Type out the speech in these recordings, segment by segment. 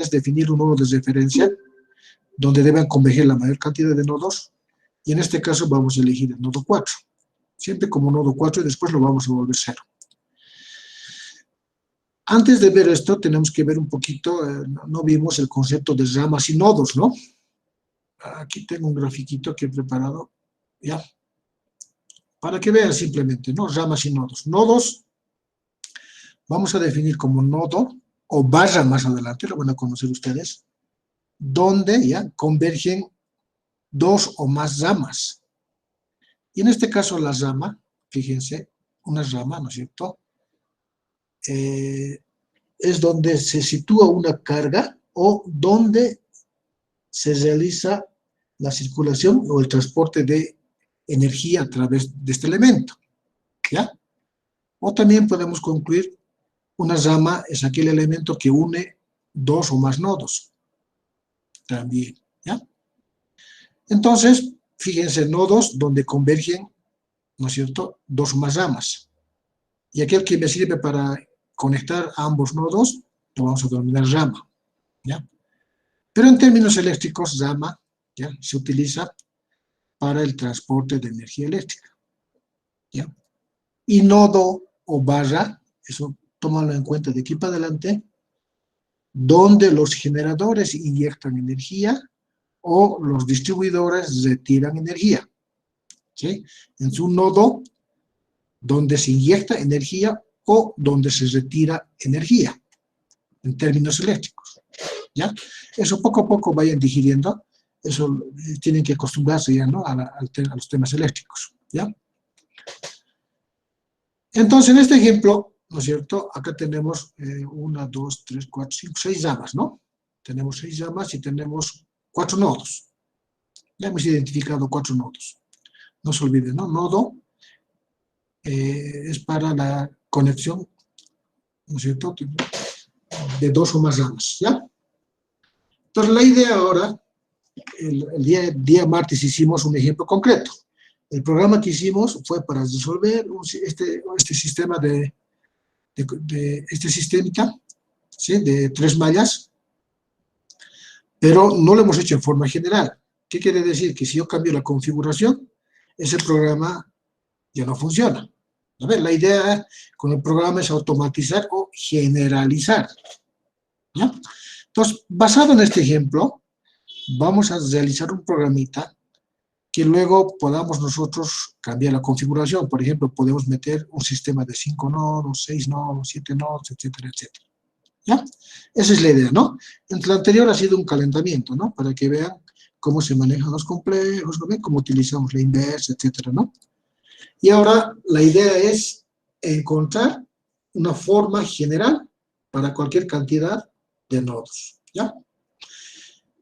es definir un nodo de referencia donde deben converger la mayor cantidad de nodos, y en este caso vamos a elegir el nodo 4, siempre como nodo 4 y después lo vamos a volver 0. Antes de ver esto, tenemos que ver un poquito, no vimos el concepto de ramas y nodos, ¿no? Aquí tengo un grafiquito que he preparado, ¿ya? Para que vean simplemente, ¿no? Ramas y nodos. Nodos, vamos a definir como nodo, o barra más adelante, lo van a conocer ustedes, donde ya convergen dos o más ramas. Y en este caso la rama, fíjense, una rama, ¿no es cierto? Es donde se sitúa una carga o donde se realiza la circulación o el transporte de energía a través de este elemento, ¿ya? O también podemos concluir, una rama es aquel elemento que une dos o más nodos, también, ¿ya? Entonces, fíjense, nodos donde convergen, ¿no es cierto?, dos o más ramas. Y aquel que me sirve para conectar a ambos nodos, lo vamos a denominar rama, ¿ya? Pero en términos eléctricos, rama, ¿ya?, se utiliza para el transporte de energía eléctrica, ¿ya? Y nodo o barra, eso tómalo en cuenta de aquí para adelante, donde los generadores inyectan energía o los distribuidores retiran energía, ¿sí? En su nodo, donde se inyecta energía o donde se retira energía, en términos eléctricos, ¿ya? Eso poco a poco vayan digiriendo, eso tienen que acostumbrarse ya, ¿no?, a los temas eléctricos, ¿ya? Entonces, en este ejemplo, ¿no es cierto?, acá tenemos 1, 2, 3, 4, 5, 6 ramas, ¿no? Tenemos 6 ramas y tenemos 4 nodos. Ya hemos identificado 4 nodos. No se olviden, ¿no? Nodo es para la conexión, ¿no es cierto?, de dos o más ramas, ¿ya? Entonces, la idea ahora, el día martes hicimos un ejemplo concreto. El programa que hicimos fue para resolver este sistema este sistémica, ¿sí?, de 3 mallas, pero no lo hemos hecho en forma general. ¿Qué quiere decir? Que si yo cambio la configuración, ese programa ya no funciona. A ver, la idea con el programa es automatizar o generalizar, ¿ya? Entonces, basado en este ejemplo, vamos a realizar un programita que luego podamos nosotros cambiar la configuración. Por ejemplo, podemos meter un sistema de 5 nodos, 6 nodos, 7 nodos, etcétera, etcétera, ¿ya? Esa es la idea, ¿no? Entre lo anterior ha sido un calentamiento, ¿no?, para que vean cómo se manejan los complejos, ¿no?, cómo utilizamos la inversa, etcétera, ¿no? Y ahora la idea es encontrar una forma general para cualquier cantidad de nodos, ¿ya?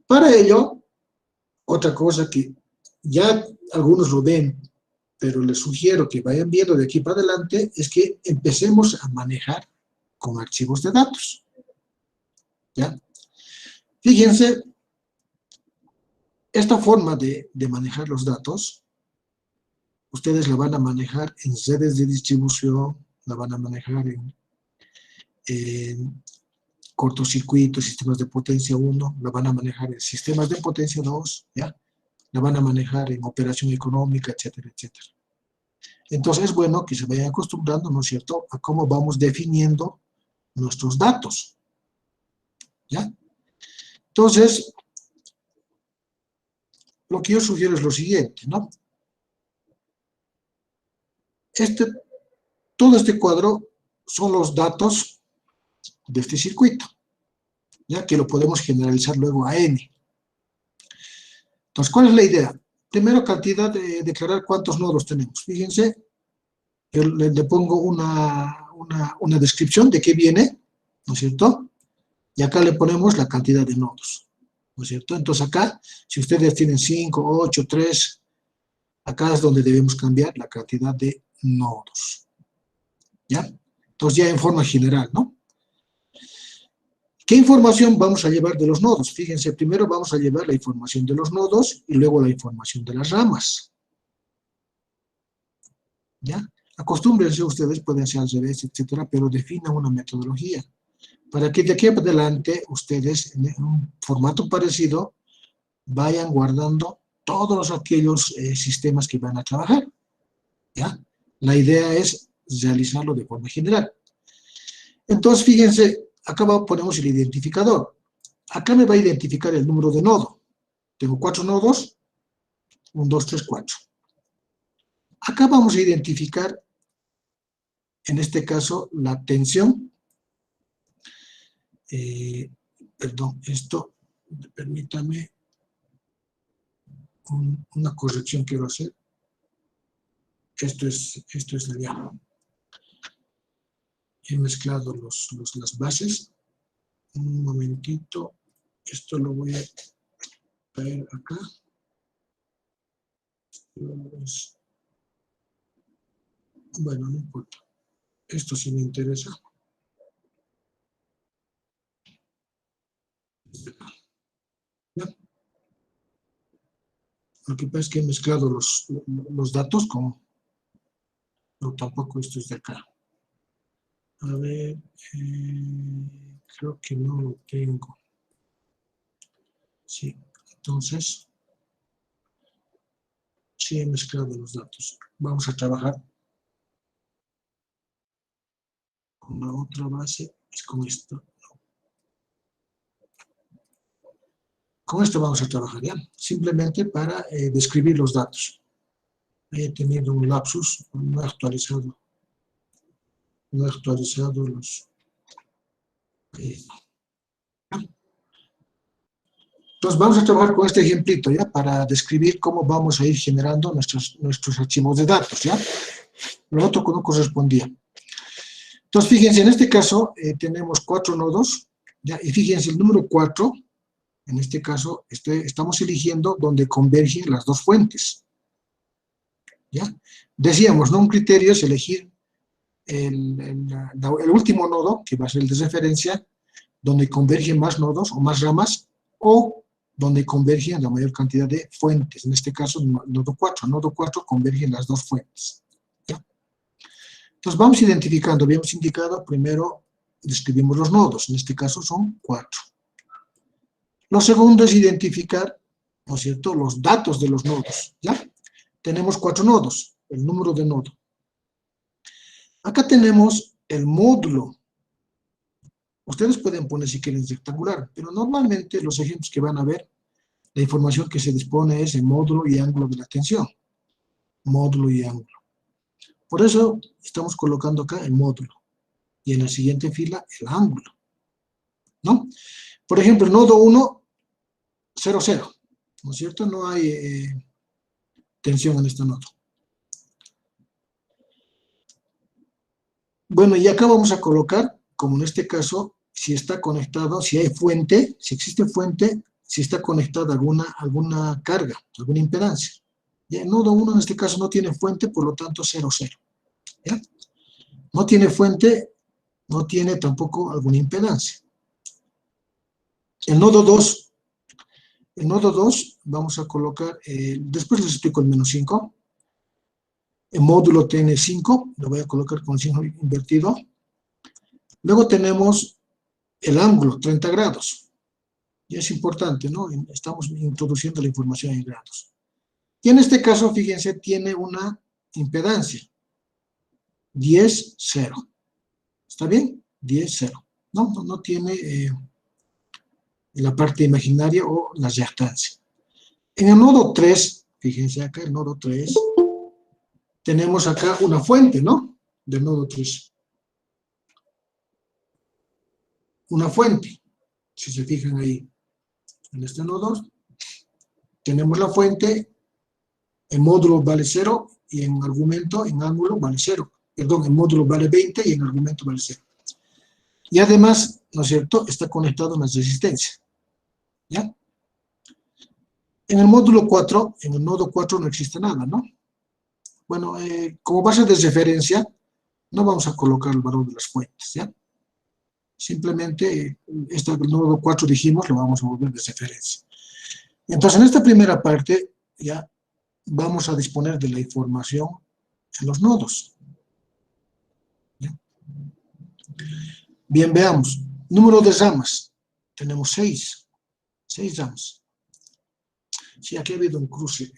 Para ello, otra cosa que ya algunos lo ven, pero les sugiero que vayan viendo de aquí para adelante, es que empecemos a manejar con archivos de datos, ¿ya? Fíjense, esta forma de manejar los datos, ustedes la van a manejar en redes de distribución, la van a manejar en cortocircuitos, sistemas de potencia 1, la van a manejar en sistemas de potencia 2, ¿ya? La van a manejar en operación económica, etcétera, etcétera. Entonces es bueno que se vayan acostumbrando, ¿no es cierto?, a cómo vamos definiendo nuestros datos, ¿ya? Entonces, lo que yo sugiero es lo siguiente, ¿no? Todo este cuadro son los datos de este circuito, ya que lo podemos generalizar luego a n. Entonces, ¿cuál es la idea? Primero, cantidad de declarar cuántos nodos tenemos. Fíjense, yo le pongo una descripción de qué viene, ¿no es cierto? Y acá le ponemos la cantidad de nodos, ¿no es cierto? Entonces acá, si ustedes tienen 5, 8, 3, acá es donde debemos cambiar la cantidad de nodos, ¿ya? Entonces ya en forma general, ¿no? ¿Qué información vamos a llevar de los nodos? Fíjense, primero vamos a llevar la información de los nodos y luego la información de las ramas, ¿ya? Acostúmbrense ustedes, pueden ser al revés, etcétera, pero definan una metodología. para que de aquí para adelante ustedes, en un formato parecido, vayan guardando todos aquellos sistemas que van a trabajar, ¿ya? La idea es realizarlo de forma general. Entonces, fíjense, acá ponemos el identificador. Acá me va a identificar el número de nodo. Tengo 4 nodos, 1, 2, 3, 4. Acá vamos a identificar, en este caso, la tensión. Perdón, esto, permítame, una corrección quiero hacer. Esto es el ya. He mezclado las bases. Un momentito. Esto lo voy a traer acá. Bueno, no importa. Esto sí me interesa. ¿Ya? Lo que pasa es que he mezclado los datos con... No, tampoco esto es de acá. A ver, creo que no lo tengo. Sí, entonces, sí he mezclado los datos. Vamos a trabajar con la otra base, es con esto. Con esto vamos a trabajar ya, simplemente para describir los datos. He tenido un lapsus, no he actualizado los... Entonces vamos a trabajar con este ejemplito, ¿ya? Para describir cómo vamos a ir generando nuestros archivos de datos, ¿ya? Lo otro no correspondía. Entonces, fíjense, en este caso tenemos 4 nodos, ¿ya? Y fíjense, el número 4, en este caso, estamos eligiendo donde convergen las dos fuentes, ¿ya? Decíamos, ¿no? Un criterio es elegir el último nodo, que va a ser el de referencia, donde convergen más nodos o más ramas, o donde convergen la mayor cantidad de fuentes. En este caso, nodo 4. Nodo 4 convergen las dos fuentes, ¿ya? Entonces, vamos identificando. Habíamos indicado, primero describimos los nodos. En este caso son 4. Lo segundo es identificar, ¿no es cierto?, los datos de los nodos, ¿ya? Tenemos 4 nodos, el número de nodo. Acá tenemos el módulo. Ustedes pueden poner si quieren rectangular, pero normalmente los ejemplos que van a ver, la información que se dispone es el módulo y ángulo de la tensión. Módulo y ángulo. Por eso estamos colocando acá el módulo. Y en la siguiente fila el ángulo, ¿no? Por ejemplo, el nodo 1, 0, 0. ¿No es cierto? No hay tensión en este nodo. Bueno, y acá vamos a colocar, como en este caso, si está conectado, si hay fuente, si existe fuente, si está conectada alguna carga, alguna impedancia. Y el nodo 1 en este caso no tiene fuente, por lo tanto 0, 0. ¿Ya? No tiene fuente, no tiene tampoco alguna impedancia. El nodo 2, vamos a colocar, después les explico el menos 5. El módulo tiene 5, lo voy a colocar con signo invertido. Luego tenemos el ángulo, 30 grados. Y es importante, ¿no? Estamos introduciendo la información en grados. Y en este caso, fíjense, tiene una impedancia. 10, 0. ¿Está bien? 10, 0. No tiene la parte imaginaria o la reactancia. En el nodo 3, fíjense acá, el nodo 3, tenemos acá una fuente, ¿no? Del nodo 3. Una fuente. Si se fijan ahí, en este nodo, tenemos la fuente, en módulo vale 0, y en argumento, en ángulo, vale 0. Perdón, en módulo vale 20 y en argumento vale 0. Y además, ¿no es cierto?, está conectado a las resistencias. ¿Ya? En el módulo 4, en el nodo 4 no existe nada, ¿no? Bueno, como base de referencia, no vamos a colocar el valor de las fuentes, ¿ya? Simplemente, este nodo 4 dijimos, lo vamos a volver de referencia. Entonces, en esta primera parte, ya vamos a disponer de la información en los nodos. ¿Ya? Bien, veamos. Número de ramas. Tenemos 6. 6 ramas. Sí, aquí ha habido un cruce.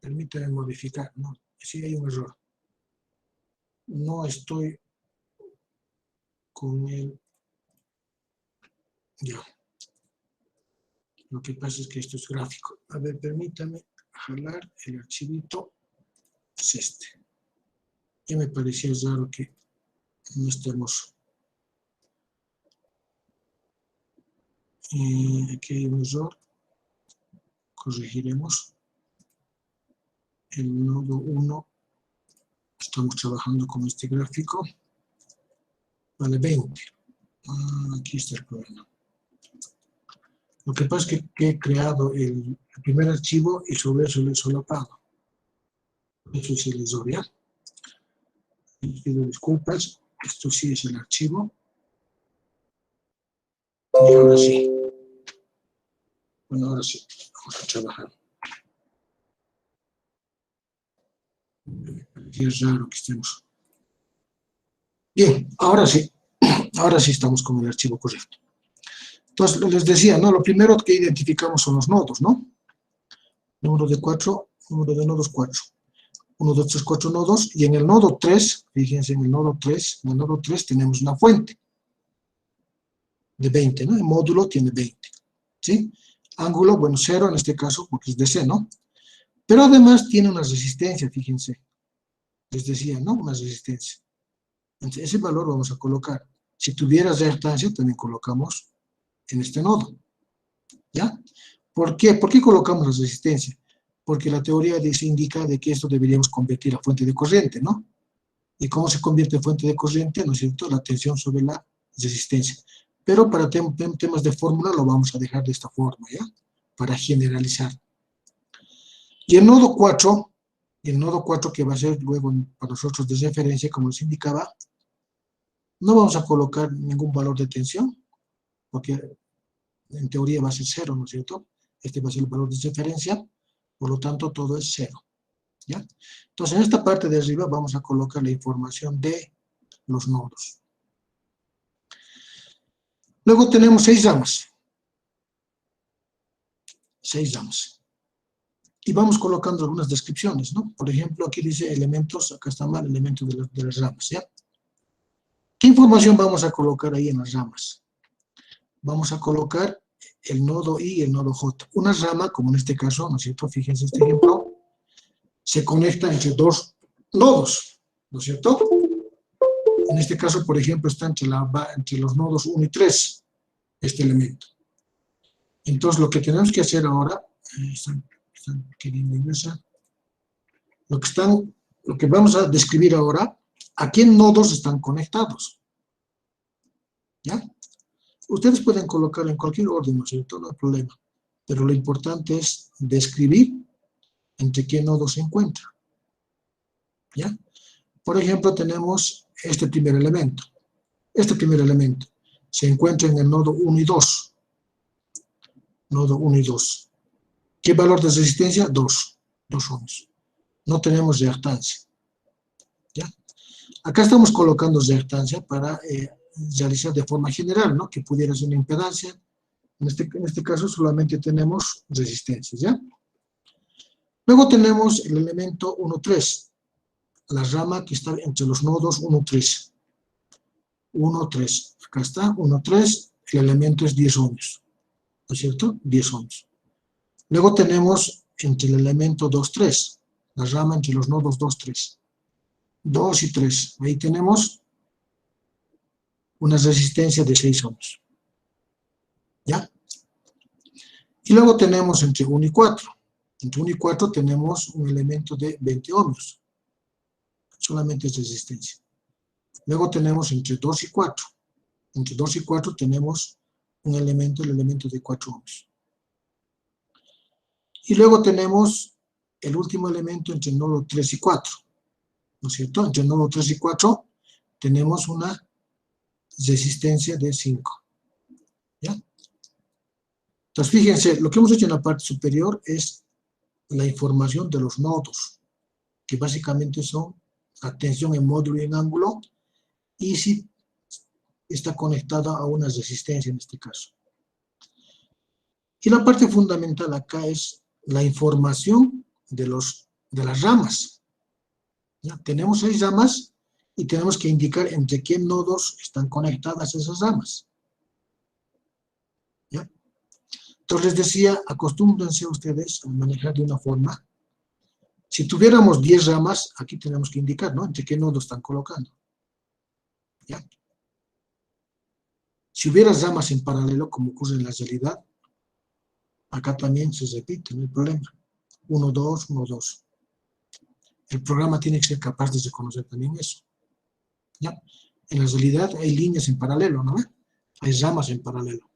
Permítame modificar. No, sí hay un error. No estoy con el... Ya. Lo que pasa es que esto es gráfico. A ver, permítame jalar el archivito. Es este. Ya me parecía raro que no estemos... aquí hay un error. Corregiremos. El nodo 1. Estamos trabajando con este gráfico. Vale, 20. Aquí está el problema. Lo que pasa es que he creado el primer archivo y sobre eso le he solapado. Eso sí les doy, ¿ya? Les pido disculpas. Esto sí es el archivo. Y ahora sí. Bueno, ahora sí. Vamos a trabajar. Aquí es raro que estemos. Bien, ahora sí. Ahora sí estamos con el archivo correcto. Entonces, les decía, ¿no? Lo primero que identificamos son los nodos, ¿no? Número de 4, número de nodos 4. 1, 2, 3, 4 nodos. Y en el nodo 3, fíjense, en el nodo 3 tenemos una fuente de 20, ¿no? El módulo tiene 20, ¿sí? Ángulo, bueno, 0 en este caso, porque es DC, ¿no? Pero además tiene una resistencia, fíjense. Les decía, ¿no? Una resistencia. Entonces, ese valor vamos a colocar. Si tuviera reactancia, también colocamos en este nodo, ¿ya? ¿Por qué? ¿Por qué colocamos la resistencia? Porque la teoría indica de que esto deberíamos convertir a fuente de corriente, ¿no? ¿Y cómo se convierte en fuente de corriente? ¿No es cierto? La tensión sobre la resistencia. Pero para temas de fórmula lo vamos a dejar de esta forma, ¿ya? Para generalizar. Y el nodo 4, que va a ser luego para nosotros de referencia, como les indicaba, no vamos a colocar ningún valor de tensión, porque en teoría va a ser 0, ¿no es cierto? Este va a ser el valor de referencia, por lo tanto todo es 0, ¿ya? Entonces en esta parte de arriba vamos a colocar la información de los nodos. Luego tenemos 6 ramas. 6 ramas. Y vamos colocando algunas descripciones, ¿no? Por ejemplo, aquí dice elementos, acá está mal, elementos de las ramas, ¿ya? ¿Qué información vamos a colocar ahí en las ramas? Vamos a colocar el nodo I y el nodo J. Una rama, como en este caso, ¿no es cierto? Fíjense este ejemplo, se conecta entre dos nodos, ¿no es cierto? En este caso, por ejemplo, está entre los nodos 1 y 3, este elemento. Entonces, lo que tenemos que hacer ahora, están queriendo ingresar, lo que vamos a describir ahora, ¿a qué nodos están conectados? ¿Ya? Ustedes pueden colocarlo en cualquier orden, ¿no es cierto? No hay problema. Pero lo importante es describir entre qué nodos se encuentra. ¿Ya? Por ejemplo, tenemos este primer elemento. Este primer elemento se encuentra en el nodo 1 y 2. Nodo 1 y 2. ¿Qué valor de resistencia? 2 ohms. No tenemos reactancia. ¿Ya? Acá estamos colocando reactancia para realizar de forma general, ¿no? Que pudiera ser una impedancia. En este caso solamente tenemos resistencias, ¿ya? Luego tenemos el elemento 1,3, la rama que está entre los nodos 1,3. 1,3, acá está, 1,3, el elemento es 10 ohms, ¿no es cierto? 10 ohms. Luego tenemos entre el elemento 2,3, la rama entre los nodos 2,3. 2 y 3, ahí tenemos una resistencia de 6 ohms. ¿Ya? Y luego tenemos entre 1 y 4. Entre 1 y 4 tenemos un elemento de 20 ohms. Solamente es resistencia. Luego tenemos entre 2 y 4. Entre 2 y 4 tenemos un elemento, el elemento de 4 ohms. Y luego tenemos el último elemento entre el nodo 3 y 4. ¿No es cierto? Entre el nodo 3 y 4 tenemos una resistencia de 5. ¿Ya? Entonces, fíjense, lo que hemos hecho en la parte superior es la información de los nodos, que básicamente son la tensión en módulo y en ángulo, y si está conectada a una resistencia en este caso. Y la parte fundamental acá es la información de las ramas. ¿Ya? Tenemos 6 ramas y tenemos que indicar entre qué nodos están conectadas esas ramas. ¿Ya? Entonces les decía, acostúmbrense ustedes a manejar de una forma. Si tuviéramos 10 ramas, aquí tenemos que indicar, ¿no? Entre qué nodos están colocando. ¿Ya? Si hubiera ramas en paralelo, como ocurre en la realidad, acá también se repite, no hay problema. 1, 2, 1, 2. El programa tiene que ser capaz de reconocer también eso. ¿Ya? En la realidad hay líneas en paralelo, ¿no? Hay ramas en paralelo.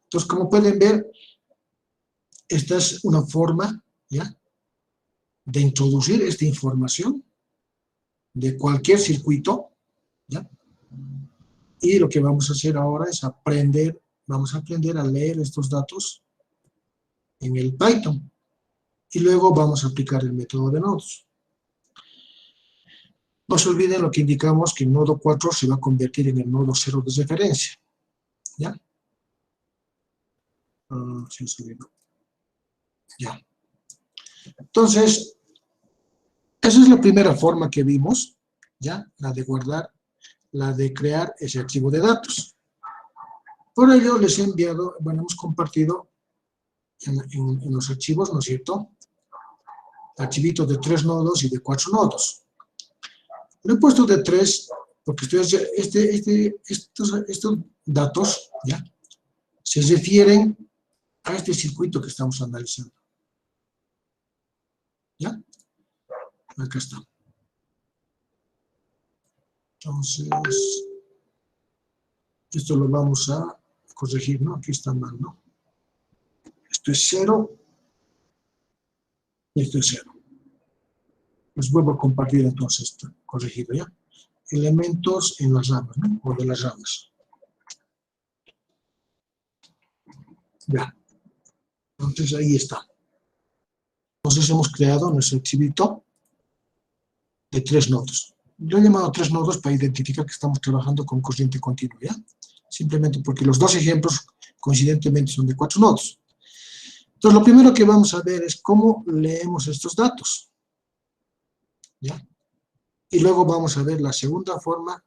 Entonces, como pueden ver, esta es una forma, ¿ya?, de introducir esta información de cualquier circuito, ¿ya? Y lo que vamos a hacer ahora es vamos a aprender a leer estos datos en el Python. Y luego vamos a aplicar el método de nodos. No se olviden lo que indicamos, que el nodo 4 se va a convertir en el nodo 0 de referencia. ¿Ya? Sí, se olvidó. Ya. Entonces, esa es la primera forma que vimos, ¿ya? La de guardar, la de crear ese archivo de datos. Por ello les he enviado, bueno, hemos compartido en los archivos, ¿no es cierto?, archivitos de 3 nodos y de 4 nodos. Lo he puesto de 3 porque estos datos, ¿ya?, se refieren a este circuito que estamos analizando. ¿Ya? Acá está. Entonces, esto lo vamos a corregir, ¿no? Aquí está mal, ¿no? Esto es 0. Y esto es 0. Les vuelvo a compartir entonces esto, corregido, ¿ya? Elementos en las ramas, ¿no? O de las ramas. Ya. Entonces ahí está. Entonces hemos creado nuestro archivito de 3 nodos. Lo he llamado 3 nodos para identificar que estamos trabajando con corriente continua, ¿ya? Simplemente porque los dos ejemplos coincidentemente son de 4 nodos. Entonces lo primero que vamos a ver es cómo leemos estos datos, ¿ya? Y luego vamos a ver la segunda forma,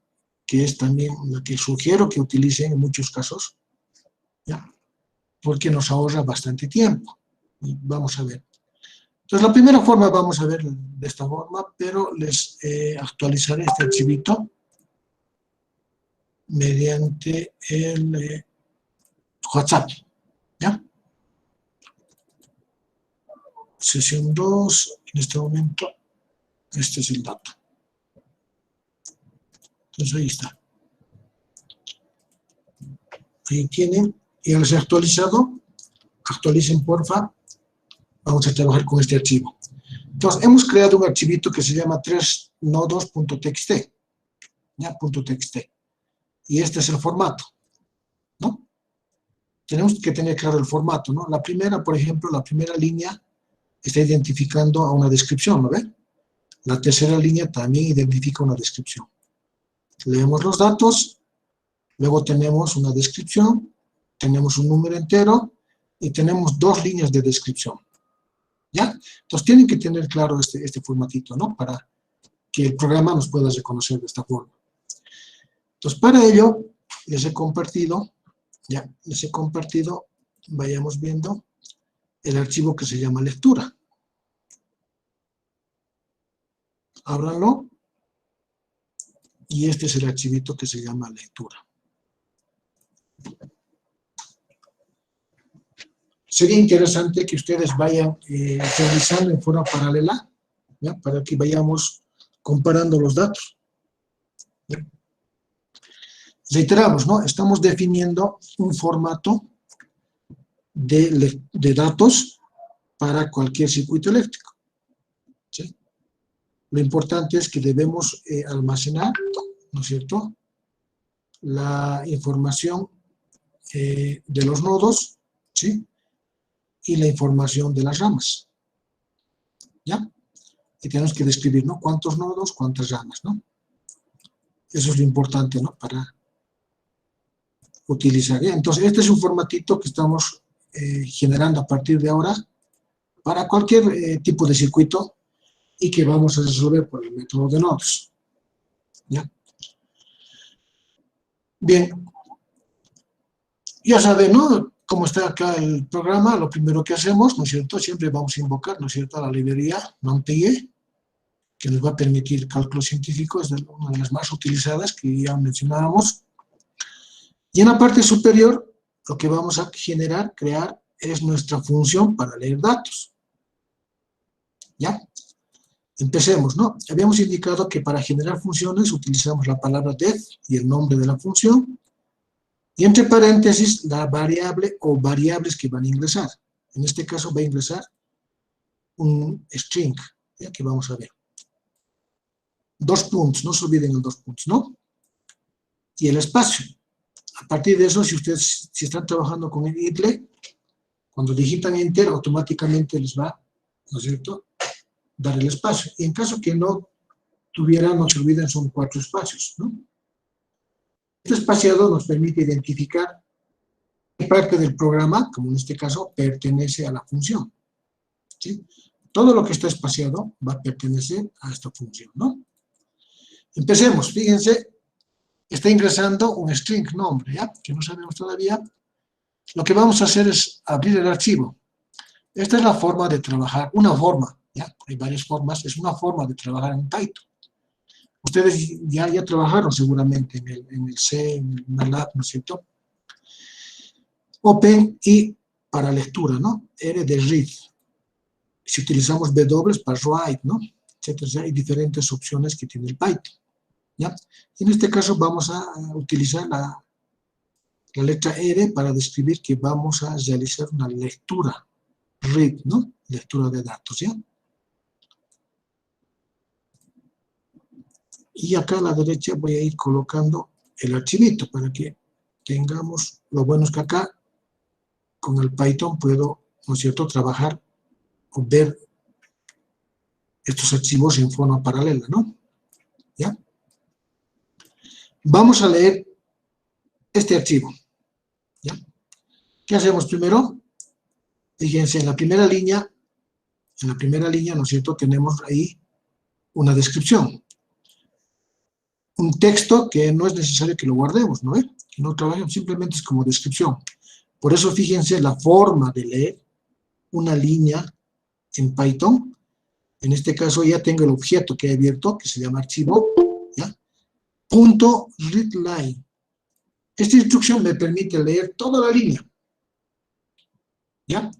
que es también la que sugiero que utilicen en muchos casos, ¿ya?, porque nos ahorra bastante tiempo. Y vamos a ver. Entonces, la primera forma vamos a ver de esta forma, pero les actualizaré este archivito mediante el WhatsApp, ¿ya? Sesión 2, en este momento, este es el dato. Entonces, ahí está. Ahí tienen, ya les he actualizado. Actualicen, porfa. Vamos a trabajar con este archivo. Entonces, hemos creado un archivito que se llama 3nodos.txt, ¿ya? .txt. Y este es el formato, ¿no? Tenemos que tener claro el formato, ¿no? La primera, por ejemplo, la primera línea está identificando a una descripción, ¿no ve? La tercera línea también identifica una descripción. Leemos los datos, luego tenemos una descripción, tenemos un número entero y tenemos 2 líneas de descripción. ¿Ya? Entonces tienen que tener claro este formatito, ¿no? Para que el programa nos pueda reconocer de esta forma. Entonces, para ello, les he compartido, vayamos viendo el archivo que se llama lectura. Ábranlo. Y este es el archivito que se llama lectura. Sería interesante que ustedes vayan realizando en forma paralela, ¿ya?, para que vayamos comparando los datos. ¿Ya? Reiteramos, ¿no? Estamos definiendo un formato de datos para cualquier circuito eléctrico, ¿sí? Lo importante es que debemos almacenar, ¿no es cierto?, la información de los nodos, ¿sí?, y la información de las ramas, ¿ya? Y tenemos que describir, ¿no?, cuántos nodos, cuántas ramas, ¿no? Eso es lo importante, ¿no?, para utilizar, ¿ya? Entonces, este es un formatito que estamos generando a partir de ahora para cualquier tipo de circuito y que vamos a resolver por el método de nodos, ¿ya? Bien, ya saben, ¿no? Como está acá el programa, lo primero que hacemos, ¿no es cierto? Siempre vamos a invocar, ¿no es cierto?, a la librería NumPy, que nos va a permitir cálculo científico, es una de las más utilizadas que ya mencionábamos. Y en la parte superior, lo que vamos a generar, crear, es nuestra función para leer datos. ¿Ya? Empecemos, ¿no? Habíamos indicado que para generar funciones utilizamos la palabra def y el nombre de la función, y entre paréntesis la variable o variables que van a ingresar. En este caso va a ingresar un string, ¿ya? Que vamos a ver. 2 puntos, no se olviden el 2 puntos, ¿no? Y el espacio. A partir de eso, si están trabajando con el idle, cuando digitan enter, automáticamente les va, ¿no es cierto?, dar el espacio. Y en caso que no tuvieran, no se olviden, son 4 espacios, ¿no? Este espaciado nos permite identificar qué parte del programa, como en este caso, pertenece a la función, ¿sí? Todo lo que está espaciado va a pertenecer a esta función, ¿no? Empecemos, fíjense, está ingresando un string nombre, ¿ya? Que no sabemos todavía. Lo que vamos a hacer es abrir el archivo. Esta es la forma de trabajar, una forma, ¿ya? Hay varias formas, es una forma de trabajar en Python. Ustedes ya trabajaron seguramente en el C, en el MATLAB, ¿no es cierto? Open y para lectura, ¿no? R de read. Si utilizamos W para write, ¿no? Etcétera. Hay diferentes opciones que tiene el Python, ¿ya? En este caso vamos a utilizar la letra R para describir que vamos a realizar una lectura, read, ¿no? Lectura de datos, ¿ya? Y acá a la derecha voy a ir colocando el archivito para que tengamos, lo bueno es que acá con el Python puedo, ¿no es cierto?, trabajar o ver estos archivos en forma paralela, ¿no? ¿Ya? Vamos a leer este archivo, ¿ya? ¿Qué hacemos primero? Fíjense, en la primera línea, ¿no es cierto?, tenemos ahí una descripción. Un texto que no es necesario que lo guardemos, ¿no? Que no trabajemos, simplemente es como descripción. Por eso, fíjense, la forma de leer una línea en Python, en este caso ya tengo el objeto que he abierto, que se llama archivo, ¿ya? Punto readline. Esta instrucción me permite leer toda la línea, ¿ya?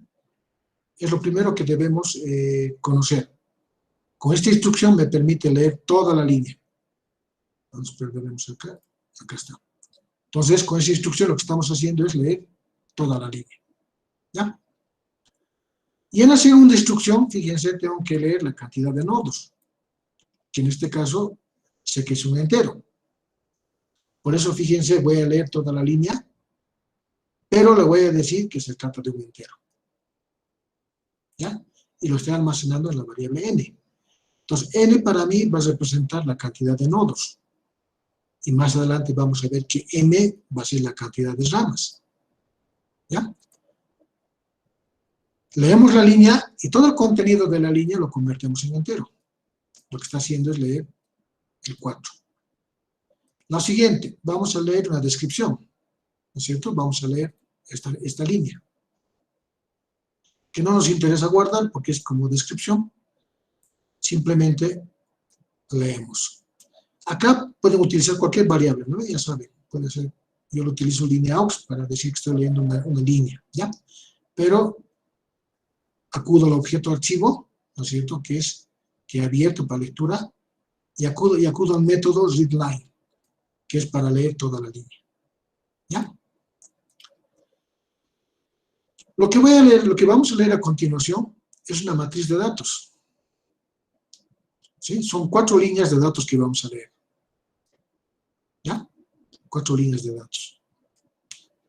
Es lo primero que debemos conocer. Con esta instrucción me permite leer toda la línea. Vamos, perderemos acá, acá está. Entonces, con esa instrucción lo que estamos haciendo es leer toda la línea, ¿ya? Y en la segunda instrucción, fíjense, tengo que leer la cantidad de nodos, que en este caso sé que es un entero. Por eso, fíjense, voy a leer toda la línea, pero le voy a decir que se trata de un entero, ¿ya? Y lo estoy almacenando en la variable n. Entonces, n para mí va a representar la cantidad de nodos. Y más adelante vamos a ver que m va a ser la cantidad de ramas, ¿ya? Leemos la línea y todo el contenido de la línea lo convertimos en entero. Lo que está haciendo es leer el 4. Lo siguiente, vamos a leer una descripción, ¿no es cierto? Vamos a leer esta línea, que no nos interesa guardar porque es como descripción, simplemente leemos. Acá pueden utilizar cualquier variable, ¿no? Ya saben, puede ser, yo lo utilizo lineaux para decir que estoy leyendo una línea, ¿ya? Pero acudo al objeto archivo, ¿no es cierto?, que he abierto para lectura, y acudo al método readline, que es para leer toda la línea, ¿ya? Lo que vamos a leer a continuación es una matriz de datos, ¿sí? Son 4 líneas de datos que vamos a leer, ¿ya? 4 líneas de datos,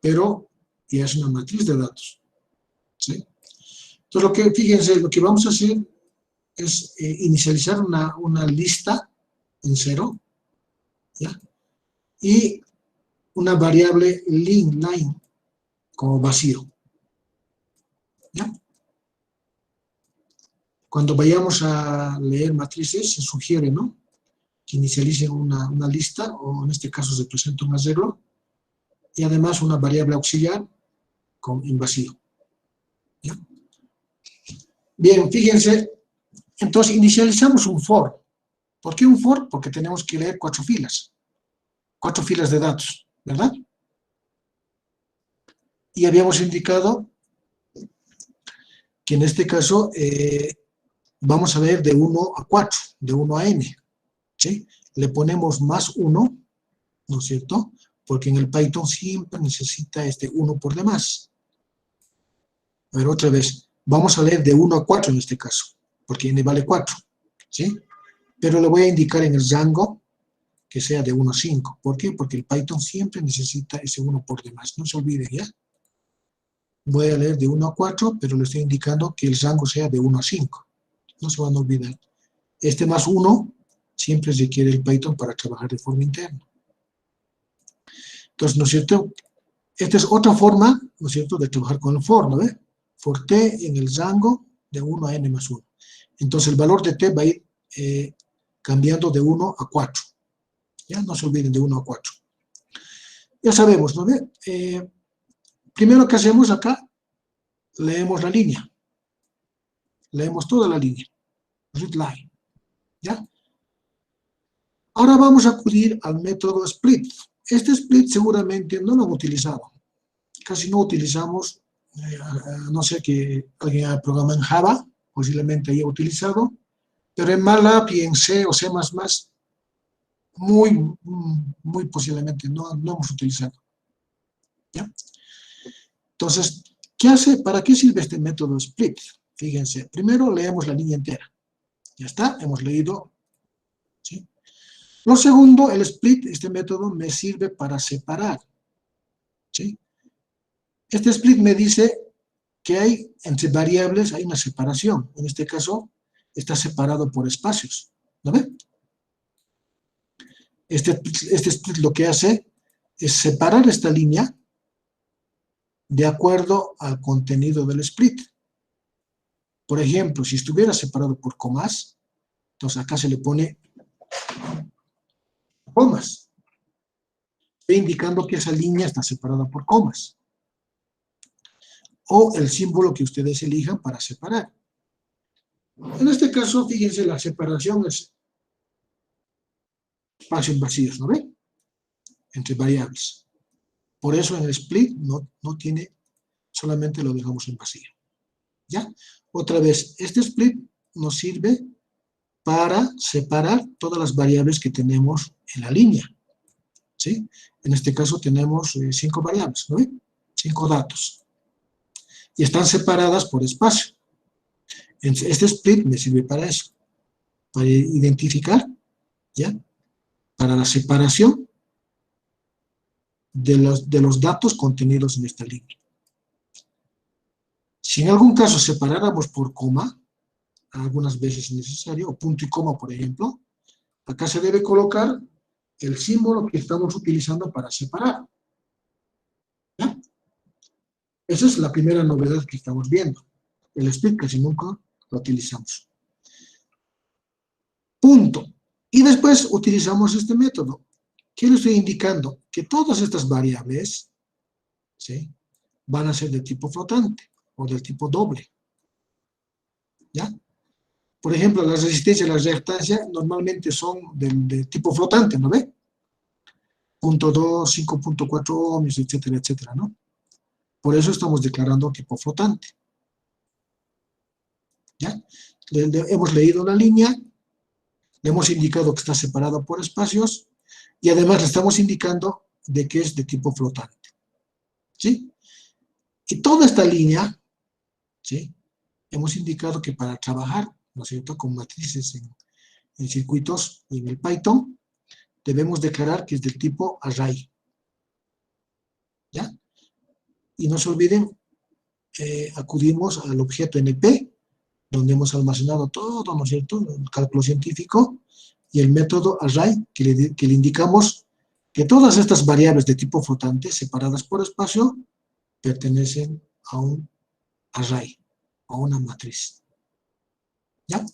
pero ya es una matriz de datos, ¿sí? Entonces, fíjense, lo que vamos a hacer es inicializar una lista en 0, ¿ya? Y una variable line, como vacío. ¿Ya? Cuando vayamos a leer matrices, se sugiere, ¿no?, que inicialicen una lista, o en este caso se presenta un arreglo, y además una variable auxiliar en vacío. ¿Ya? Bien, fíjense, entonces inicializamos un for. ¿Por qué un for? Porque tenemos que leer 4 filas de datos, ¿verdad? Y habíamos indicado que en este caso vamos a leer de 1 a 4, de 1 a n, ¿sí? Le ponemos más 1, ¿no es cierto? Porque en el Python siempre necesita este 1 por demás. A ver, otra vez, vamos a leer de 1 a 4 en este caso, porque n vale 4, ¿sí? Pero le voy a indicar en el rango que sea de 1 a 5. ¿Por qué? Porque el Python siempre necesita ese 1 por demás. No se olviden, ¿ya? Voy a leer de 1 a 4, pero le estoy indicando que el rango sea de 1 a 5. No se van a olvidar. Este más 1 siempre requiere el Python para trabajar de forma interna. Entonces, ¿no es cierto? Esta es otra forma, ¿no es cierto?, de trabajar con el for, ¿no ve? For t en el rango de 1 a n más 1. Entonces, el valor de t va a ir cambiando de 1 a 4. ¿Ya? No se olviden, de 1 a 4. Ya sabemos, ¿no ve? Primero que hacemos acá, leemos la línea. Leemos toda la línea. Read line. ¿Ya? Ahora vamos a acudir al método split. Este split seguramente no lo han utilizado. Casi no utilizamos, a no ser que alguien haya programado en Java, posiblemente haya utilizado, pero en MATLAB y en C o C++, muy posiblemente no hemos utilizado. ¿Ya? Entonces, ¿qué hace? ¿Para qué sirve este método split? Fíjense, primero leemos la línea entera. Ya está, hemos leído, ¿sí? Lo segundo, el split, este método me sirve para separar, ¿sí? Este split me dice que hay, entre variables, hay una separación. En este caso, está separado por espacios, ¿lo ven? Este split lo que hace es separar esta línea de acuerdo al contenido del split. Por ejemplo, si estuviera separado por comas, entonces acá se le pone comas, indicando que esa línea está separada por comas. O el símbolo que ustedes elijan para separar. En este caso, fíjense, la separación es espacios vacíos, ¿no ven? Entre variables. Por eso en el split no tiene, solamente lo dejamos en vacío. ¿Ya? Otra vez, este split nos sirve para separar todas las variables que tenemos en la línea. ¿Sí? En este caso tenemos 5 variables, ¿no ven? 5 datos. Y están separadas por espacio. Este split me sirve para eso, para identificar, ¿ya?, para la separación de los datos contenidos en esta línea. Si en algún caso separáramos por coma, algunas veces es necesario, o punto y coma, por ejemplo, acá se debe colocar el símbolo que estamos utilizando para separar. ¿Ya? Esa es la primera novedad que estamos viendo. El split casi nunca lo utilizamos. Punto. Y después utilizamos este método. ¿Qué le estoy indicando? Que todas estas variables, ¿sí?, van a ser de tipo flotante o del tipo doble. ¿Ya? Por ejemplo, la resistencia y la reactancia normalmente son de tipo flotante, ¿no ve? 0.2, 5.4 ohmios, etcétera, etcétera, ¿no? Por eso estamos declarando tipo flotante. ¿Ya? Hemos leído la línea, le hemos indicado que está separada por espacios, y además le estamos indicando de que es de tipo flotante. ¿Sí? Y toda esta línea, ¿sí?, hemos indicado que para trabajar, ¿no es cierto?, con matrices en circuitos y en el Python, debemos declarar que es del tipo array. ¿Ya? Y no se olviden, acudimos al objeto NP, donde hemos almacenado todo, ¿no es cierto?, el cálculo científico, y el método array, que le indicamos que todas estas variables de tipo flotante, separadas por espacio, pertenecen a un array, a una matriz. ¿Ya?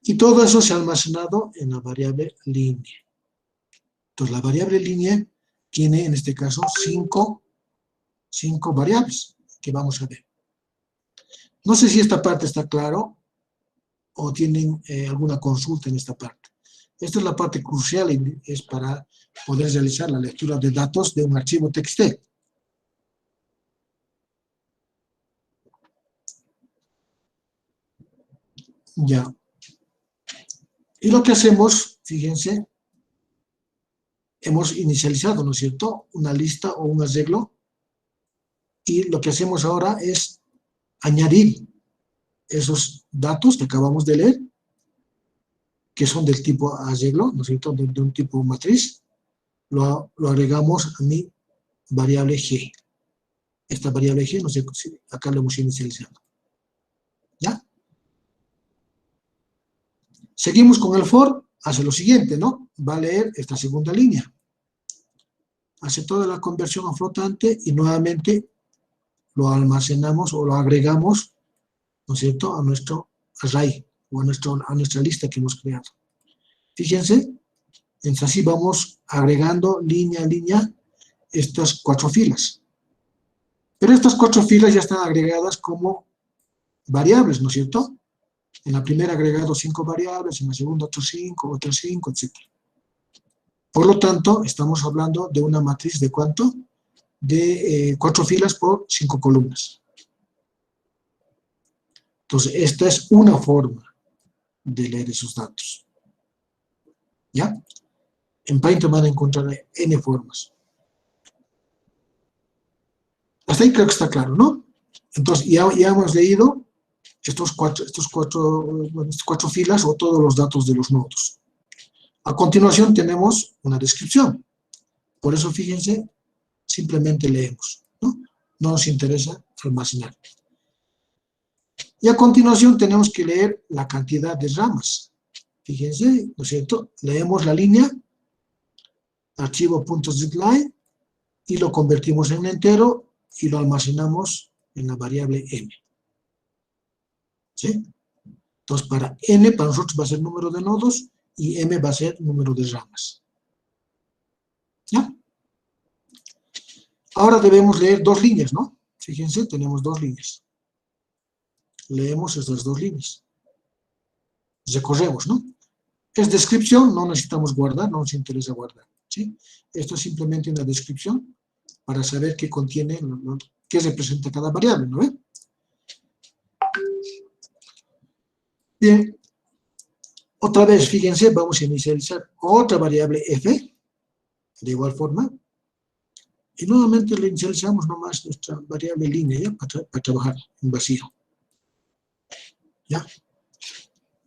Y todo eso se ha almacenado en la variable línea. Entonces, la variable línea tiene, en este caso, cinco variables que vamos a ver. No sé si esta parte está claro o tienen alguna consulta en esta parte. Esta es la parte crucial y es para poder realizar la lectura de datos de un archivo TXT. Ya. Y lo que hacemos, fíjense, hemos inicializado, ¿no es cierto?, una lista o un arreglo, y lo que hacemos ahora es añadir esos datos que acabamos de leer, que son del tipo arreglo, ¿no es cierto?, de un tipo matriz, lo agregamos a mi variable G. Esta variable G, no sé si acá lo hemos inicializado. ¿Ya? Seguimos con el for, hace lo siguiente, ¿no? Va a leer esta segunda línea. Hace toda la conversión a flotante y nuevamente lo almacenamos o lo agregamos, ¿no es cierto?, a nuestro array o a nuestra lista que hemos creado. Fíjense, entonces así vamos agregando línea a línea estas 4 filas. Pero estas 4 filas ya están agregadas como variables, ¿no es cierto? En la primera agregado 5 variables, en la segunda otras 5, etc. Por lo tanto, estamos hablando de una matriz de ¿cuánto? De 4 filas por 5 columnas. Entonces, esta es una forma de leer esos datos. ¿Ya? En Python van a encontrar N formas. Hasta ahí creo que está claro, ¿no? Entonces, ya hemos leído estas cuatro filas o todos los datos de los nodos. A continuación tenemos una descripción. Por eso, fíjense, simplemente leemos, ¿no? No nos interesa almacenar. Y a continuación tenemos que leer la cantidad de ramas. Fíjense, ¿no es cierto? Leemos la línea, archivo.zipline, y lo convertimos en entero y lo almacenamos en la variable n. ¿Sí? Entonces, para n, para nosotros va a ser número de nodos y m va a ser número de ramas. ¿Ya? Ahora debemos leer 2 líneas, ¿no? Fíjense, tenemos 2 líneas. Leemos estas 2 líneas. Recorremos, ¿no? Es descripción, no necesitamos guardar, no nos interesa guardar, ¿sí? Esto es simplemente una descripción para saber qué contiene, qué representa cada variable, ¿no ve? Bien. Otra vez, fíjense, vamos a inicializar otra variable f, de igual forma, y nuevamente le inicializamos nomás nuestra variable línea, ¿ya? Para trabajar en vacío. ¿Ya?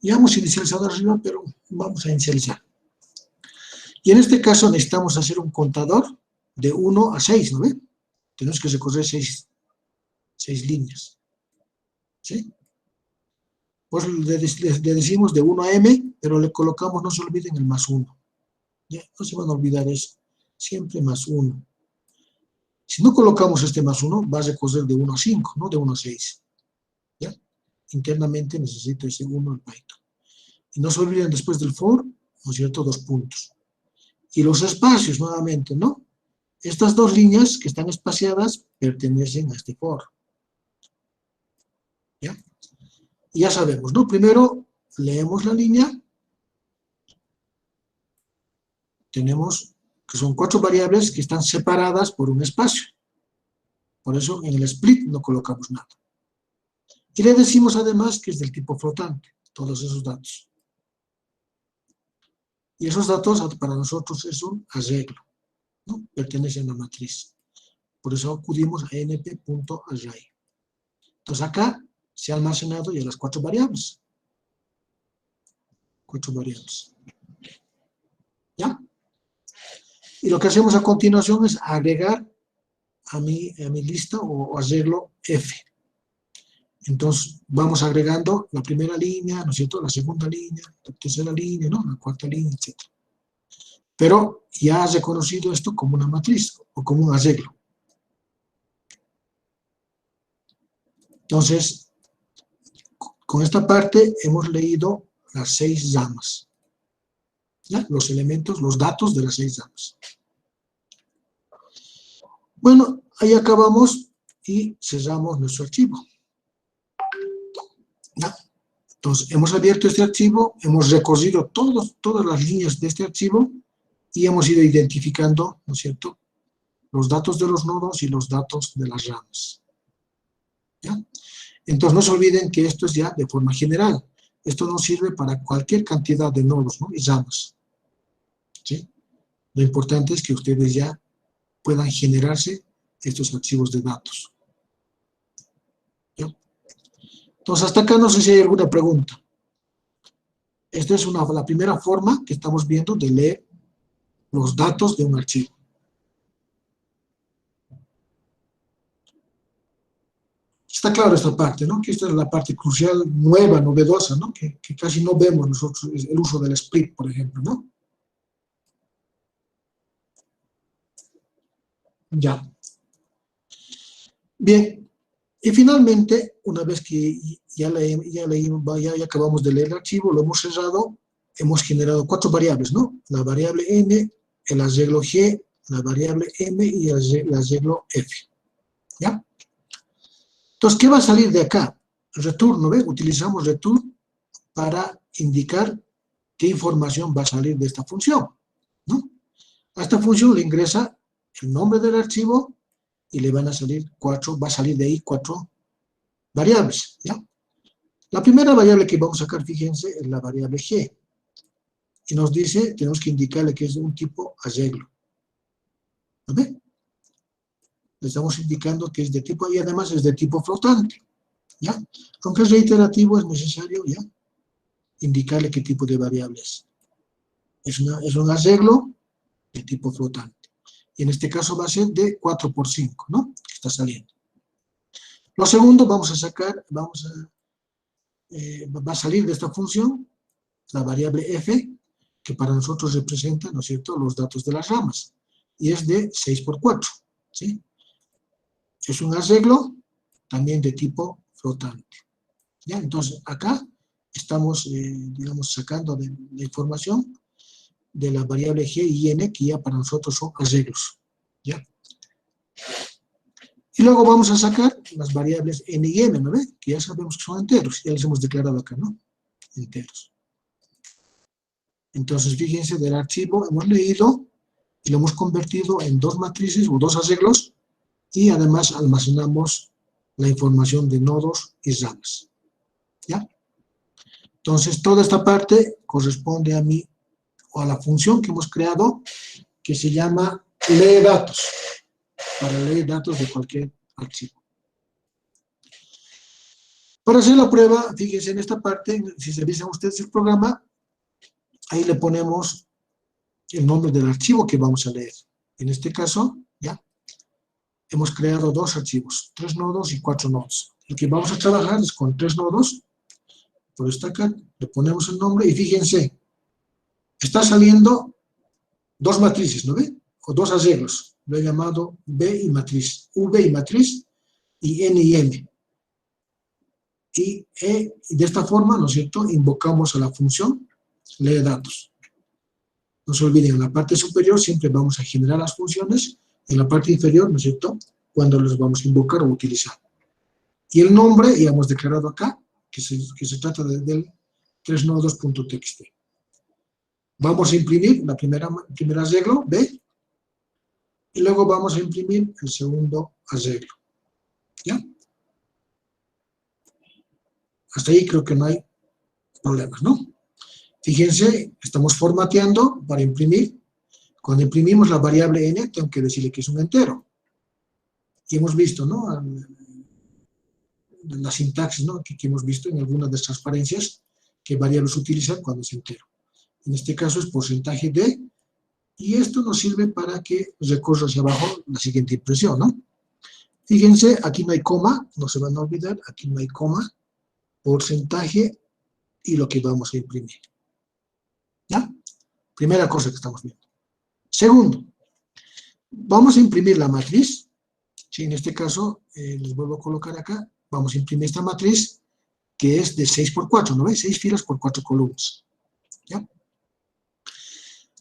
Ya hemos inicializado arriba, pero vamos a inicializar. Y en este caso necesitamos hacer un contador de 1 a 6, ¿no ve? Tenemos que recorrer 6 líneas. ¿Sí? Pues le decimos de 1 a m, pero le colocamos, no se olviden, el más 1. ¿Ya? No se van a olvidar eso. Siempre más 1. Si no colocamos este más 1, va a recorrer de 1 a 5, no de 1 a 6. ¿Ya? Internamente necesito ese 1 en Python. Y no se olviden después del for, ¿no es cierto?, 2 puntos. Y los espacios, nuevamente, ¿no? Estas 2 líneas que están espaciadas pertenecen a este for. ¿Ya? Y ya sabemos, ¿no? Primero leemos la línea. Tenemos que son 4 variables que están separadas por un espacio. Por eso en el split no colocamos nada. Y le decimos además que es del tipo flotante, todos esos datos. Y esos datos para nosotros es un arreglo, ¿no? Pertenecen a la matriz. Por eso acudimos a np.array. Entonces acá se ha almacenado ya las 4 variables. 4 variables. ¿Ya? Y lo que hacemos a continuación es agregar a mi lista o arreglo F. Entonces vamos agregando la primera línea, ¿no es cierto?, la segunda línea, la tercera línea, ¿no?, la cuarta línea, etc. pero ya has reconocido esto como una matriz o como un arreglo. Entonces, con esta parte hemos leído las 6 ramas, ¿ya? Los elementos, los datos de las 6 ramas. Bueno, ahí acabamos y cerramos nuestro archivo. ¿Ya? Entonces, hemos abierto este archivo, hemos recorrido todas las líneas de este archivo y hemos ido identificando, ¿no es cierto?, los datos de los nodos y los datos de las ramas. ¿Ya? Entonces, no se olviden que esto es ya de forma general. Esto nos sirve para cualquier cantidad de nodos, ¿no?, y ramas. ¿Sí? Lo importante es que ustedes ya puedan generarse estos archivos de datos. ¿Ya? Entonces, hasta acá no sé si hay alguna pregunta. Esta es la primera forma que estamos viendo de leer los datos de un archivo. Está claro esta parte, ¿no? Que esta es la parte crucial, nueva, novedosa, ¿no? Que casi no vemos nosotros el uso del split, por ejemplo, ¿no? Ya. Bien. Y finalmente, una vez que ya acabamos de leer el archivo, lo hemos cerrado, hemos generado 4 variables, ¿no? La variable n, el arreglo g, la variable m y el arreglo f. ¿Ya? Entonces, ¿qué va a salir de acá? Return, ¿no ve? Utilizamos return para indicar qué información va a salir de esta función, ¿no? A esta función le ingresa el nombre del archivo y le van a salir va a salir de ahí 4 variables, ¿ya? La primera variable que vamos a sacar, fíjense, es la variable g. Y nos dice, tenemos que indicarle que es de un tipo arreglo. ¿Lo ve? Le estamos indicando que es de tipo, y además es de tipo flotante, ¿ya? Aunque es reiterativo, es necesario, ¿ya?, indicarle qué tipo de variable es. Es un arreglo de tipo flotante. Y en este caso va a ser de 4 por 5, ¿no?, que está saliendo. Lo segundo, va a salir de esta función la variable f, que para nosotros representa, ¿no es cierto?, los datos de las ramas. Y es de 6 por 4, ¿sí? Es un arreglo también de tipo flotante. ¿Ya? Entonces, acá estamos, digamos, sacando la información de la variable g y n, que ya para nosotros son arreglos. ¿Ya? Y luego vamos a sacar las variables n y m, ¿no ve? Que ya sabemos que son enteros, ya los hemos declarado acá, ¿no? Enteros. Entonces, fíjense, del archivo hemos leído y lo hemos convertido en 2 matrices o 2 arreglos, y además almacenamos la información de nodos y ramas. ¿Ya? Entonces, toda esta parte corresponde a mí, o a la función que hemos creado, que se llama lee datos, para leer datos de cualquier archivo. Para hacer la prueba, fíjense en esta parte, si revisan ustedes el programa, ahí le ponemos el nombre del archivo que vamos a leer. En este caso, ya, hemos creado 2 archivos, 3 nodos y 4 nodos. El que vamos a trabajar es con 3 nodos. Por esta acá, le ponemos el nombre y fíjense, está saliendo 2 matrices, ¿no ve? O 2 arreglos. Lo he llamado B y matriz, V y matriz, y N y M. Y de esta forma, ¿no es cierto?, invocamos a la función lee datos. No se olviden, en la parte superior siempre vamos a generar las funciones, en la parte inferior, ¿no es cierto?, cuando los vamos a invocar o utilizar. Y el nombre, ya hemos declarado acá, que se trata del 3nodos.txt. Vamos a imprimir el primer arreglo, B, y luego vamos a imprimir el segundo arreglo. ¿Ya? Hasta ahí creo que no hay problemas, ¿no? Fíjense, estamos formateando para imprimir. Cuando imprimimos la variable n, tengo que decirle que es un entero. Y hemos visto, ¿no?, la sintaxis, ¿no?, que hemos visto en algunas de las transparencias, qué variables utilizar cuando es entero. En este caso es porcentaje de, y esto nos sirve para que recorra hacia abajo la siguiente impresión, ¿no? Fíjense, aquí no hay coma, no se van a olvidar, aquí no hay coma, porcentaje y lo que vamos a imprimir. ¿Ya? Primera cosa que estamos viendo. Segundo, vamos a imprimir la matriz. Sí, en este caso, les vuelvo a colocar acá. Vamos a imprimir esta matriz, que es de 6 por 4, ¿no ves? 6 filas por 4 columnas. ¿Ya?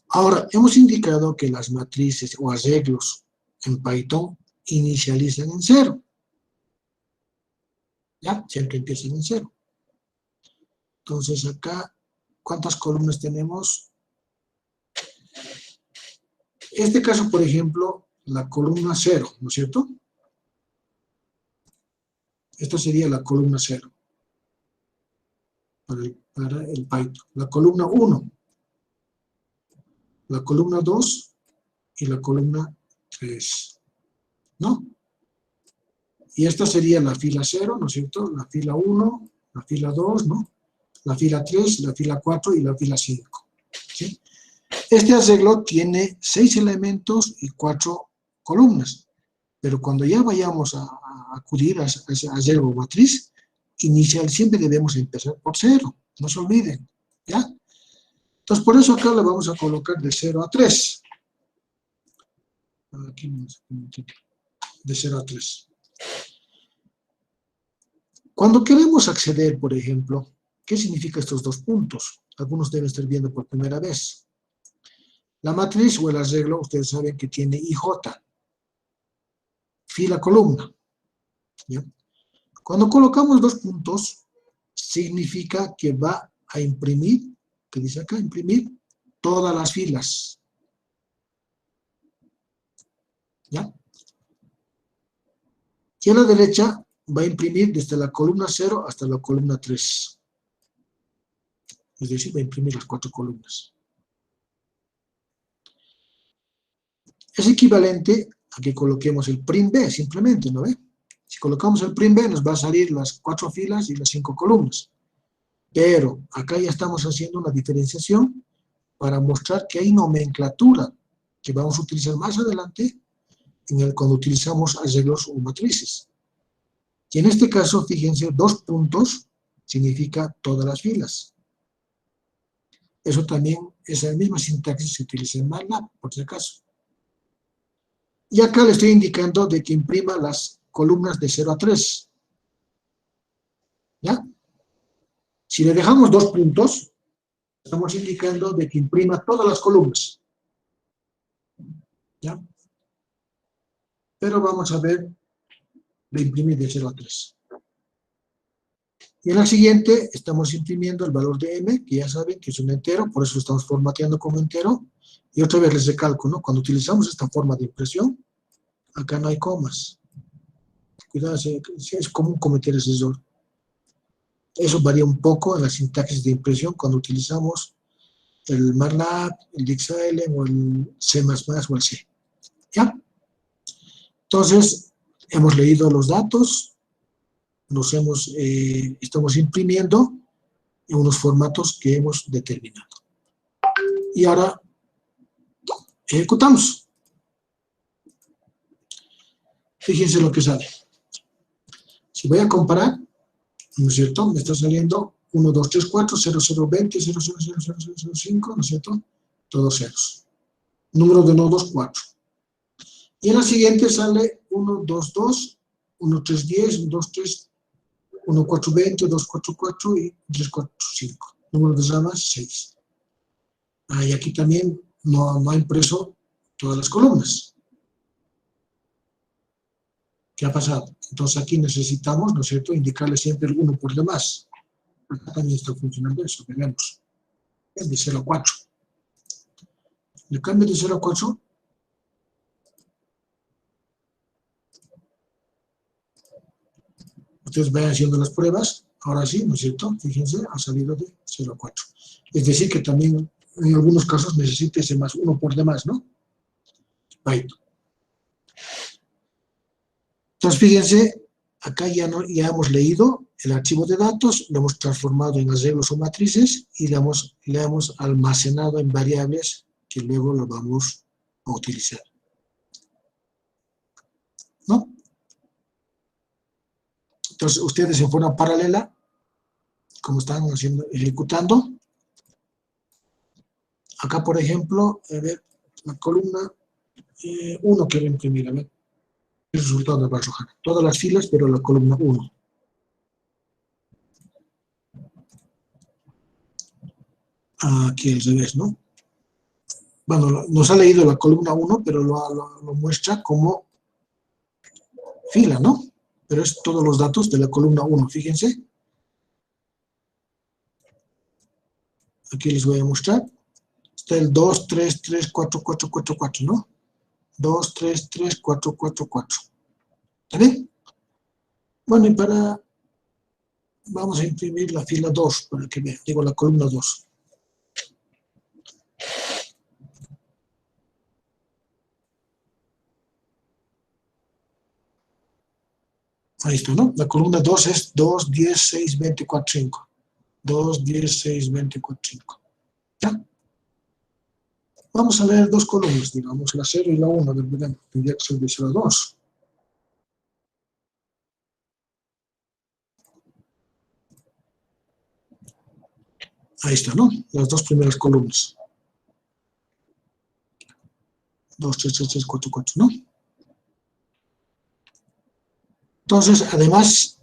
Ahora, hemos indicado que las matrices o arreglos en Python inicializan en 0. ¿Ya? Siempre empiezan en 0. Entonces, acá, ¿cuántas columnas tenemos? Este caso, por ejemplo, la columna 0, ¿no es cierto? Esta sería la columna 0 para el Python. La columna 1, la columna 2 y la columna 3, ¿no? Y esta sería la fila 0, ¿no es cierto? La fila 1, la fila 2, ¿no? La fila 3, la fila 4 y la fila 5, ¿sí? Este arreglo tiene 6 elementos y 4 columnas, pero cuando ya vayamos a acudir a ese arreglo matriz inicial, siempre debemos empezar por 0, no se olviden, ¿ya? Entonces, por eso acá le vamos a colocar de 0 a 3. Aquí de 0 a 3. Cuando queremos acceder, por ejemplo, ¿qué significa estos dos puntos? Algunos deben estar viendo por primera vez. La matriz o el arreglo, ustedes saben que tiene IJ, fila, columna. ¿Ya? Cuando colocamos dos puntos, significa que va a imprimir, que dice acá, imprimir todas las filas. ¿Ya? Y a la derecha va a imprimir desde la columna 0 hasta la columna 3. Es decir, va a imprimir las 4 columnas. Es equivalente a que coloquemos el prim B, simplemente, ¿no ve? Si colocamos el prim B, nos va a salir las 4 filas y las 5 columnas. Pero acá ya estamos haciendo una diferenciación para mostrar que hay nomenclatura que vamos a utilizar más adelante cuando utilizamos arreglos o matrices. Y en este caso, fíjense, 2 puntos significa todas las filas. Eso también es la misma sintaxis que se utiliza en MATLAB, por si acaso. Y acá le estoy indicando de que imprima las columnas de 0 a 3. ¿Ya? Si le dejamos 2 puntos, estamos indicando de que imprima todas las columnas. ¿Ya? Pero vamos a ver de imprimir de 0 a 3. Y en la siguiente estamos imprimiendo el valor de m, que ya saben que es un entero, por eso lo estamos formateando como entero. Y otra vez les recalco, ¿no? Cuando utilizamos esta forma de impresión, acá no hay comas. Cuidado, es común cometer ese error. Eso varía un poco en la sintaxis de impresión cuando utilizamos el MATLAB, el DXL o el C++ o el C. ¿Ya? Entonces, hemos leído los datos, estamos imprimiendo en unos formatos que hemos determinado. Y ahora, ejecutamos. Fíjense lo que sale. Si voy a comparar, ¿no es cierto? Me está saliendo 1, 2, 3, 4, 0, 0, 20, 0, 0, 0, 0, 0, 0, 5, ¿no es cierto? Todos ceros. Número de nodos 4. Y en la siguiente sale 1, 2, 2, 1, 3, 10, 1, 2, 3, 1, 4, 20, 2, 4, 4 y 3, 4, 5. Número de ramas 6. Y aquí también no ha impreso todas las columnas. ¿Qué ha pasado? Entonces aquí necesitamos, ¿no es cierto?, indicarle siempre el 1 por demás. Acá también está funcionando eso, veremos. Es de 0 a 4. Le cambio de 0 a 4. Ustedes vayan haciendo las pruebas. Ahora sí, ¿no es cierto? Fíjense, ha salido de 0 a 4. Es decir, que también en algunos casos necesita ese más 1 por demás, ¿no? Python. Entonces, fíjense, acá ya hemos leído el archivo de datos, lo hemos transformado en arreglos o matrices y le hemos almacenado en variables que luego lo vamos a utilizar. ¿No? Entonces, ustedes en forma paralela, como están ejecutando, acá, por ejemplo, a ver, la columna 1 quiero imprimir, a ver, el resultado me va a arrojar. Todas las filas, pero la columna 1. Aquí al revés, ¿no? Bueno, nos ha leído la columna 1, pero lo muestra como fila, ¿no? Pero es todos los datos de la columna 1, fíjense. Aquí les voy a mostrar. Está el 2, 3, 3, 4, 4, 4, 4, ¿no? 2, 3, 3, 4, 4, 4. ¿Está bien? Bueno, y vamos a imprimir la fila 2, para que vean, digo la columna 2. Ahí está, ¿no? La columna 2 es 2, 10, 6, 20, 4, 5. 2, 10, 6, 20, 4, 5. ¿Ya? Vamos a ver dos columnas, digamos, la 0 y la 1. Tendría que ser de 0 a 2. Ahí está, ¿no? Las dos primeras columnas. 2, 3, 3, 3, 4, 4, ¿no? Entonces, además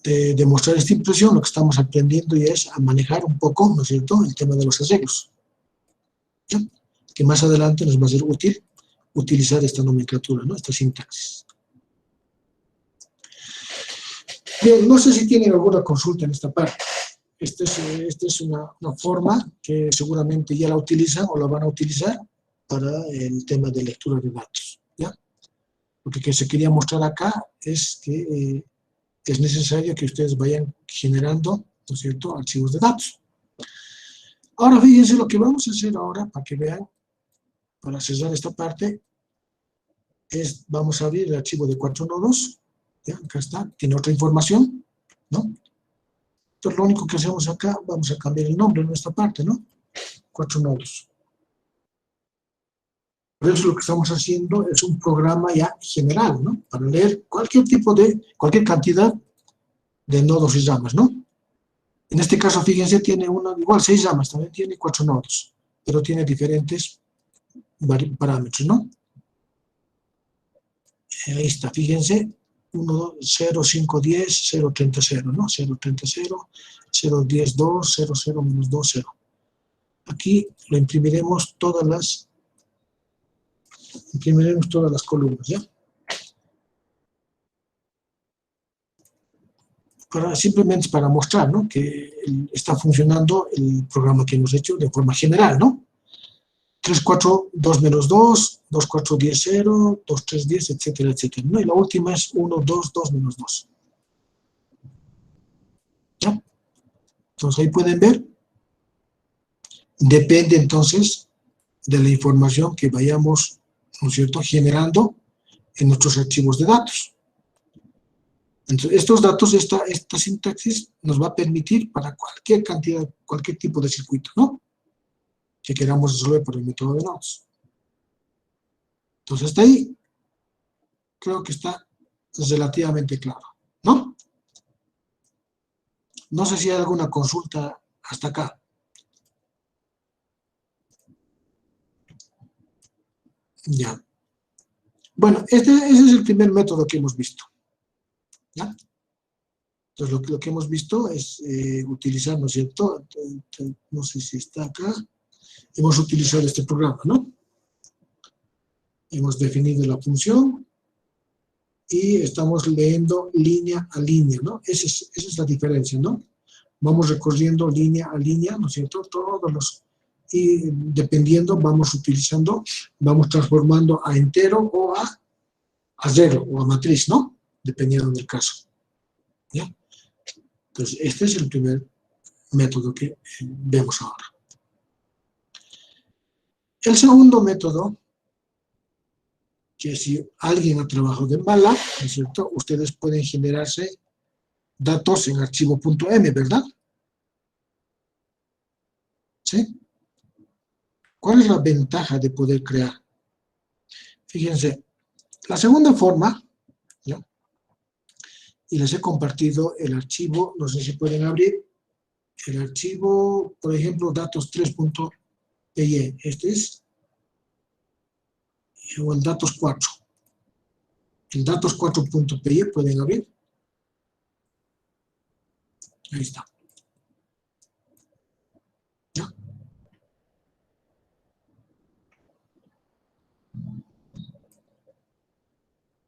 de mostrar esta impresión, lo que estamos aprendiendo ya es a manejar un poco, ¿no es cierto?, el tema de los arreglos. ¿Ya? Que más adelante nos va a ser útil utilizar esta nomenclatura, ¿no? Esta sintaxis. Bien, no sé si tienen alguna consulta en esta parte. Esta es una forma que seguramente ya la utilizan o la van a utilizar para el tema de lectura de datos, ¿ya? Lo que se quería mostrar acá es que es necesario que ustedes vayan generando, ¿no es cierto?, archivos de datos. Ahora, fíjense lo que vamos a hacer ahora, para que vean, para cerrar esta parte, es, vamos a abrir el archivo de 4 nodos, ¿ya? Acá está, tiene otra información, ¿no? Entonces, lo único que hacemos acá, vamos a cambiar el nombre en esta parte, ¿no? 4 nodos. Por eso lo que estamos haciendo es un programa ya general, ¿no? Para leer cualquier cantidad de nodos y ramas, ¿no? En este caso, fíjense, tiene igual 6 ramas, también tiene 4 nodos, pero tiene diferentes parámetros, ¿no? Ahí está, fíjense, 1, 0, 5, 10, 0, 30, 0, ¿no? 0, 30, 0, 0, 10, 2, 0, 0, menos 2, 0. Aquí lo imprimiremos todas las columnas, ¿ya? Simplemente para mostrar, ¿no?, que está funcionando el programa que hemos hecho de forma general, ¿no? 3, 4, 2 menos 2, 2, 4, 10, 0, 2, 3, 10, etcétera, etcétera, ¿no? Y la última es 1, 2, 2 menos 2. ¿Ya? Entonces ahí pueden ver. Depende entonces de la información que vayamos, ¿no es cierto?, generando en nuestros archivos de datos. Entonces, estos datos, esta sintaxis nos va a permitir para cualquier cantidad, cualquier tipo de circuito, ¿no?, que queramos resolver por el método de nodos. Entonces, hasta ahí creo que está relativamente claro, ¿no? No sé si hay alguna consulta hasta acá. Ya. Bueno, ese es el primer método que hemos visto, ¿ya? Entonces, lo que hemos visto es utilizar, ¿no es cierto? No sé si está acá. Hemos utilizado este programa, ¿no? Hemos definido la función y estamos leyendo línea a línea, ¿no? Esa es la diferencia, ¿no? Vamos recorriendo línea a línea, ¿no es cierto?, y dependiendo vamos transformando a entero o a cero o a matriz, ¿no? Dependiendo del caso, ¿ya? Entonces, este es el primer método que vemos ahora. El segundo método, que si alguien ha trabajado en MATLAB, ¿no es cierto?, ustedes pueden generarse datos en archivo .m, ¿verdad? ¿Sí? ¿Cuál es la ventaja de poder crear? Fíjense, la segunda forma, ¿ya?, y les he compartido el archivo, no sé si pueden abrir, el archivo, por ejemplo, datos3.py, este es o el datos 4. El datos 4.py pueden abrir. Ahí está. ¿Ya?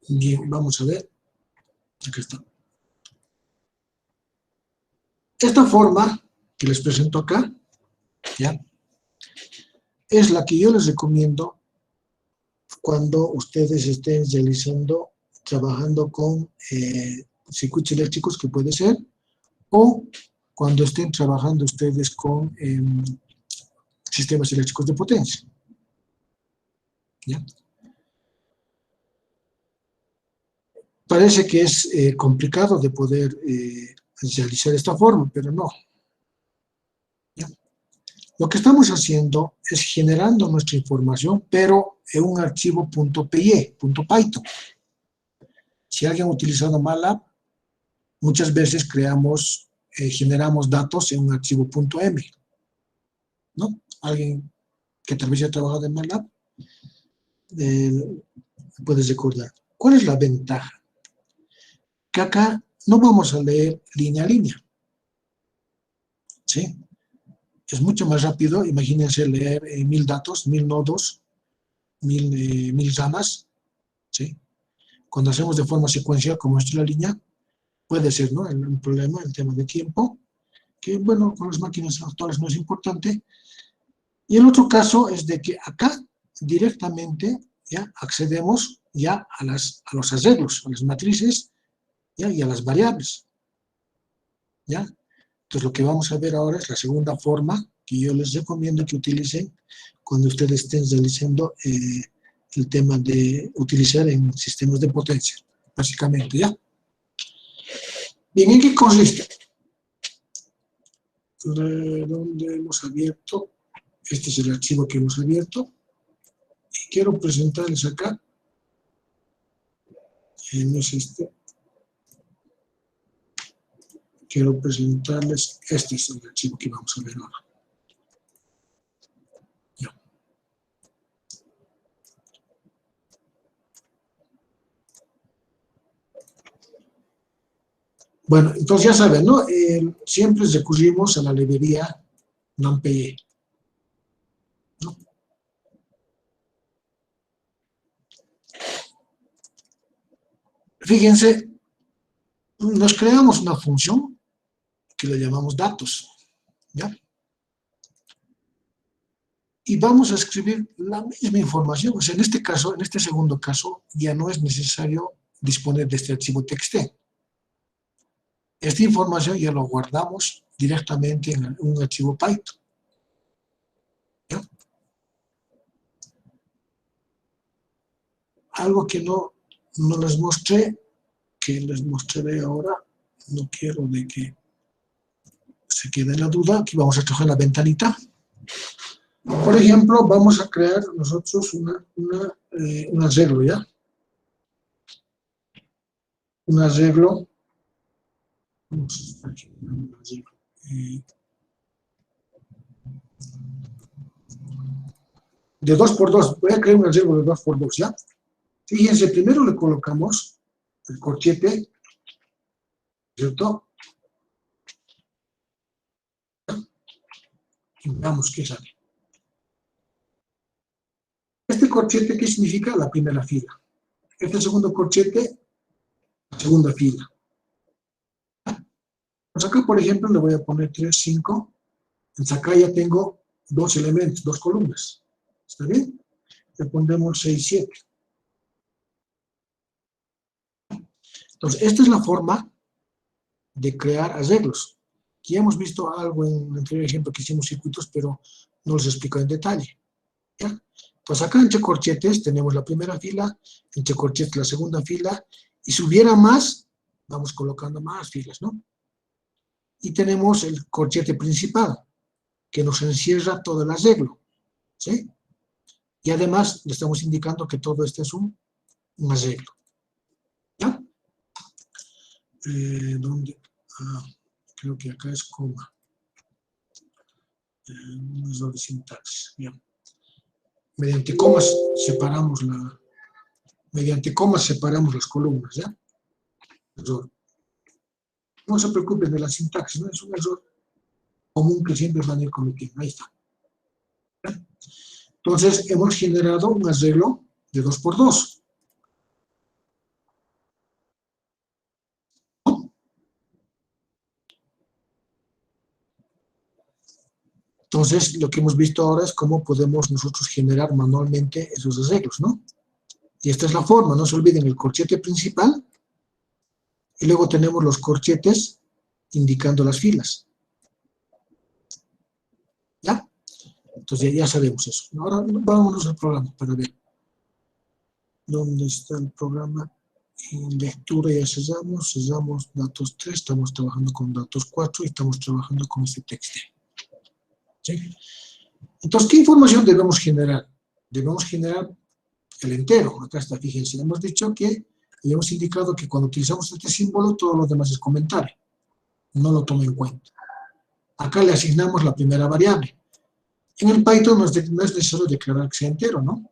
Bien, vamos a ver. Aquí está. Esta forma que les presento acá, ¿ya?, es la que yo les recomiendo cuando ustedes estén realizando, trabajando con circuitos eléctricos, que puede ser, o cuando estén trabajando ustedes con sistemas eléctricos de potencia. ¿Ya? Parece que es complicado de poder realizar esta forma, pero no. ¿Ya? Lo que estamos haciendo es generando nuestra información, pero en un archivo .py, .python. Si alguien ha utilizado MATLAB, muchas veces generamos datos en un archivo .m, ¿no? Alguien que tal vez ya ha trabajado en MATLAB puede recordar. ¿Cuál es la ventaja? Que acá no vamos a leer línea a línea, ¿sí? Es mucho más rápido. Imagínense leer 1000 datos, 1000 nodos, 1000 ramas, ¿sí? Cuando hacemos de forma secuencial, como esto es la línea, puede ser, ¿no?, un problema, el tema de tiempo, que, bueno, con las máquinas actuales no es importante. Y el otro caso es de que acá directamente ya accedemos ya a los arreglos, a las matrices, ¿ya?, y a las variables, ¿ya? Entonces lo que vamos a ver ahora es la segunda forma que yo les recomiendo que utilicen cuando ustedes estén realizando el tema de utilizar en sistemas de potencia, básicamente, ¿ya? Bien, ¿en qué consiste? ¿Dónde hemos abierto? Este es el archivo que hemos abierto. Y quiero presentarles acá. No es este. Quiero presentarles, este es el archivo que vamos a ver ahora. Ya. Bueno, entonces ya saben, ¿no? Siempre recurrimos a la librería NumPy, ¿no? Fíjense, nos creamos una función que le llamamos datos, ¿ya? Y vamos a escribir la misma información. O sea, en este caso, en este segundo caso, ya no es necesario disponer de este archivo txt. Esta información ya lo guardamos directamente en un archivo Python, ¿ya? Algo que no les mostré, que les mostraré ahora, no quiero de que se quede la duda, que vamos a trabajar la ventanita. Por ejemplo, vamos a crear nosotros un arreglo, ¿ya? Un arreglo. Vamos a aquí, un arreglo. De 2x2, voy a crear un arreglo de 2x2, ¿ya? Fíjense, primero le colocamos el corchete, ¿cierto? Y veamos qué sale. Este corchete, ¿qué significa? La primera fila. Este segundo corchete, la segunda fila. Pues acá, por ejemplo, le voy a poner 3, 5. Entonces acá ya tengo dos elementos, dos columnas. ¿Está bien? Le pondremos 6, 7. Entonces, esta es la forma de crear arreglos. Aquí hemos visto algo en el anterior ejemplo que hicimos circuitos, pero no los explico en detalle, ¿ya? Pues acá entre corchetes tenemos la primera fila, entre corchetes la segunda fila, y si hubiera más, vamos colocando más filas, ¿no? Y tenemos el corchete principal, que nos encierra todo el arreglo, ¿sí? Y además le estamos indicando que todo este es un arreglo, ¿ya? ¿Dónde? Creo que acá es coma. Un error de sintaxis, bien. Mediante comas separamos las columnas, ¿ya? Error. No se preocupen de la sintaxis, ¿no? Es un error común que siempre van a ir cometiendo. Ahí está. ¿Ya? Entonces, hemos generado un arreglo de 2×2. Entonces, lo que hemos visto ahora es cómo podemos nosotros generar manualmente esos arreglos, ¿no? Y esta es la forma, no se olviden, el corchete principal, y luego tenemos los corchetes indicando las filas. ¿Ya? Entonces ya sabemos eso. Ahora vámonos al programa para ver. ¿Dónde está el programa? En lectura ya cesamos datos 3, estamos trabajando con datos 4 y estamos trabajando con este texto. ¿Sí? Entonces, ¿qué información debemos generar? Debemos generar el entero. Acá está, fíjense, hemos dicho que, le hemos indicado que cuando utilizamos este símbolo, todo lo demás es comentario. No lo tome en cuenta. Acá le asignamos la primera variable. En el Python no es necesario declarar que sea entero, ¿no?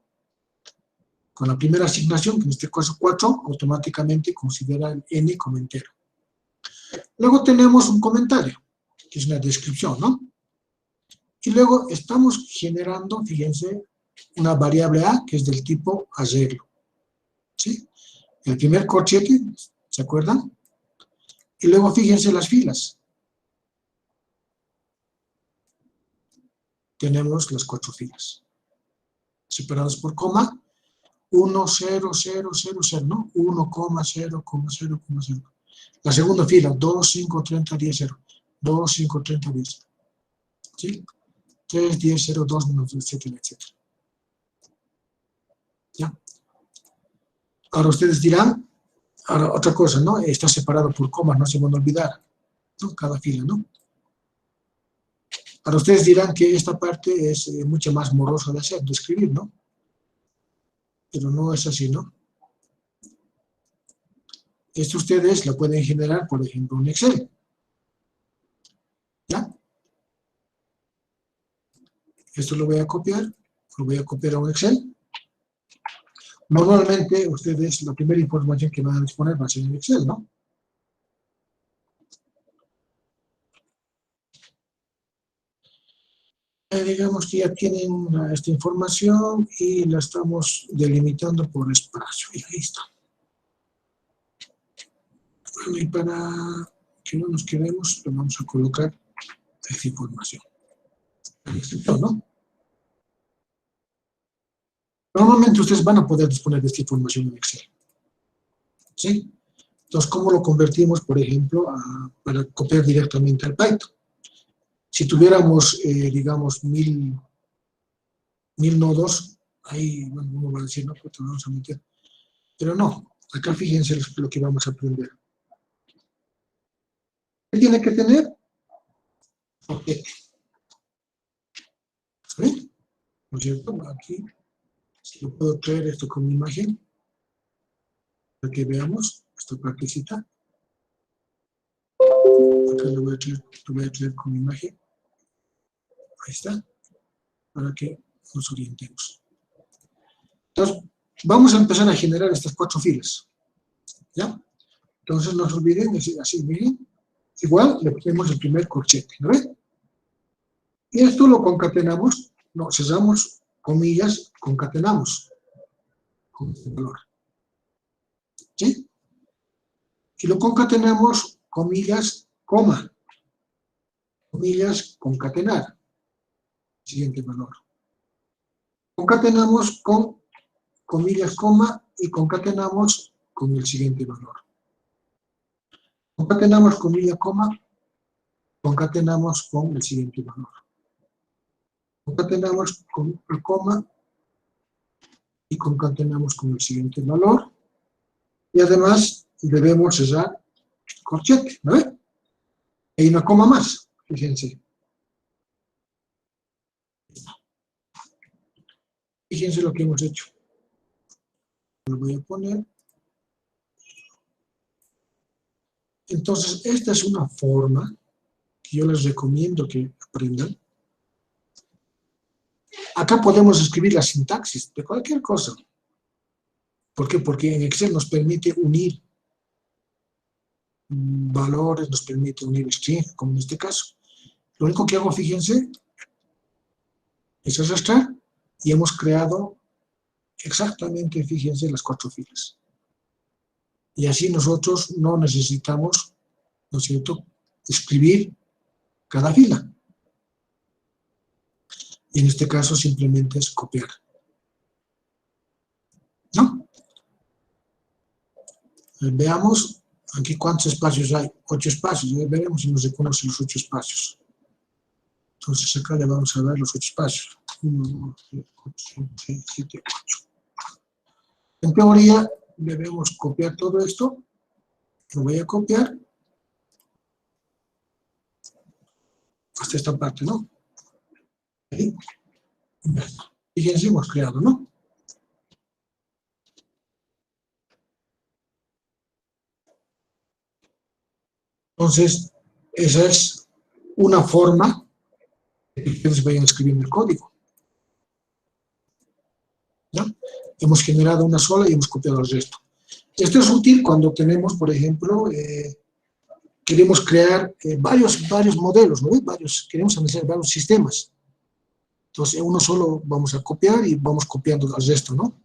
Con la primera asignación, que en este caso 4, automáticamente considera el n como entero. Luego tenemos un comentario, que es una descripción, ¿no? Y luego estamos generando, fíjense, una variable a, que es del tipo arreglo. ¿Sí? El primer corchete, ¿se acuerdan? Y luego fíjense las filas. Tenemos las 4 filas. Separadas por coma, 1, 0, 0, 0, 0, ¿no? 1, 0, 0, 0. La segunda fila, 2, 5, 30, 10, 0. 2, 5, 30, 10, 0. ¿Sí? 3, 10, 0, 2, menos, etcétera, etcétera. ¿Ya? Ahora ustedes dirán, ahora otra cosa, ¿no? Está separado por comas, no se van a olvidar, ¿no? Cada fila, ¿no? Ahora ustedes dirán que esta parte es mucho más morosa de hacer, de escribir, ¿no? Pero no es así, ¿no? Esto ustedes lo pueden generar, por ejemplo, en Excel. ¿Ya? Esto lo voy a copiar a un Excel. Normalmente ustedes, la primera información que van a disponer va a ser en Excel, ¿no? Digamos que ya tienen esta información y la estamos delimitando por espacio. Y ahí está. Bueno, y para que no nos quedemos, le vamos a colocar esta información. ¿No? Normalmente ustedes van a poder disponer de esta información en Excel. ¿Sí? Entonces, ¿cómo lo convertimos, por ejemplo, para copiar directamente al Python? Si tuviéramos, digamos, 1000 nodos, ahí, bueno, uno va a decir, no, pues te vamos a meter. Pero no, acá fíjense lo que vamos a aprender. ¿Qué tiene que tener? Corchete. ¿Sí? ¿No es cierto? Aquí, si yo puedo traer esto con mi imagen, para que veamos esta partecita. Acá lo voy a traer con mi imagen. Ahí está. Para que nos orientemos. Entonces, vamos a empezar a generar estas 4 filas. ¿Ya? Entonces, no se olviden, así, miren. Igual le ponemos el primer corchete, ¿no ven? Y esto lo concatenamos, no, cerramos comillas, concatenamos con este valor. ¿Sí? Y lo concatenamos, comillas, coma. Comillas, concatenar. Siguiente valor. Concatenamos con comillas, coma, y concatenamos con el siguiente valor. Concatenamos comilla, coma, concatenamos con el siguiente valor. Concatenamos con el coma y concatenamos con el siguiente valor. Y además debemos cerrar corchete, ¿no ve? Hay una coma más, fíjense. Fíjense lo que hemos hecho. Lo voy a poner. Entonces, esta es una forma que yo les recomiendo que aprendan. Acá podemos escribir la sintaxis de cualquier cosa. ¿Por qué? Porque en Excel nos permite unir valores, nos permite unir string, como en este caso. Lo único que hago, fíjense, es arrastrar y hemos creado exactamente, fíjense, las 4 filas. Y así nosotros no necesitamos, ¿no es cierto?, escribir cada fila. Y en este caso simplemente es copiar. ¿No? Veamos aquí cuántos espacios hay. 8 espacios. Veremos si nos reconoce los 8 espacios. Entonces acá le vamos a dar los 8 espacios. 1, 2, 3, 4, 5, 6, 7, 8. En teoría debemos copiar todo esto. Lo voy a copiar hasta esta parte, ¿no? Ahí. Fíjense, hemos creado, ¿no? Entonces, esa es una forma de que ustedes vayan escribiendo el código. ¿Ya? Hemos generado una sola y hemos copiado el resto. Esto es útil cuando tenemos, por ejemplo, queremos crear varios modelos, ¿no? Queremos analizar varios sistemas. Entonces, uno solo vamos a copiar y vamos copiando al resto, ¿no?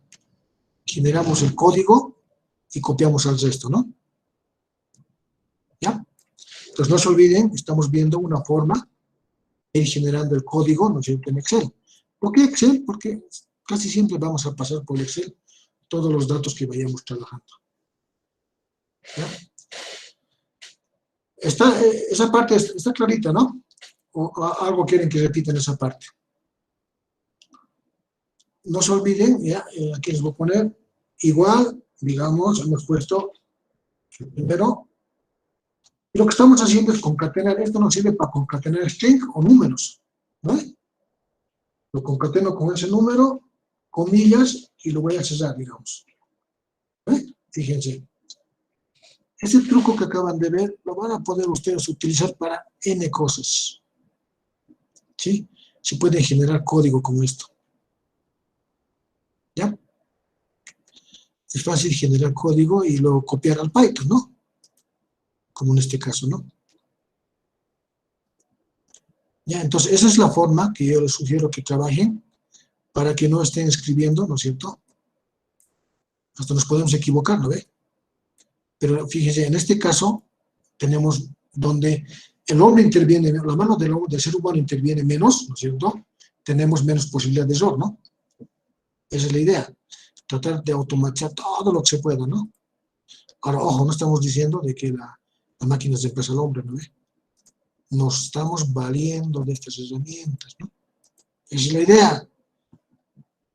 Generamos el código y copiamos al resto, ¿no? ¿Ya? Entonces, no se olviden, estamos viendo una forma de ir generando el código, ¿no es cierto?, en Excel. ¿Por qué Excel? Porque casi siempre vamos a pasar por Excel todos los datos que vayamos trabajando. ¿Ya? Esa parte está clarita, ¿no? ¿O algo quieren que repita en esa parte? No se olviden, ya, aquí les voy a poner igual, digamos, hemos puesto primero. Lo que estamos haciendo es concatenar, esto nos sirve para concatenar string o números, ¿no? Lo concateno con ese número, comillas, y lo voy a cerrar, digamos. Fíjense. Ese truco que acaban de ver, lo van a poder ustedes utilizar para N cosas. ¿Sí? Se puede generar código con esto. ¿Ya? Es fácil generar código y luego copiar al Python, ¿no? Como en este caso, ¿no? Ya, entonces esa es la forma que yo les sugiero que trabajen para que no estén escribiendo, ¿no es cierto? Hasta nos podemos equivocar, ¿no ve? Pero fíjense, en este caso tenemos donde el hombre interviene, la mano del ser humano interviene menos, ¿no es cierto? Tenemos menos posibilidad de error, ¿no? Esa es la idea. Tratar de automatizar todo lo que se pueda, ¿no? Ahora, ojo, no estamos diciendo de que la máquina se reemplaza al hombre, ¿no ve? Nos estamos valiendo de estas herramientas, ¿no? Esa es la idea.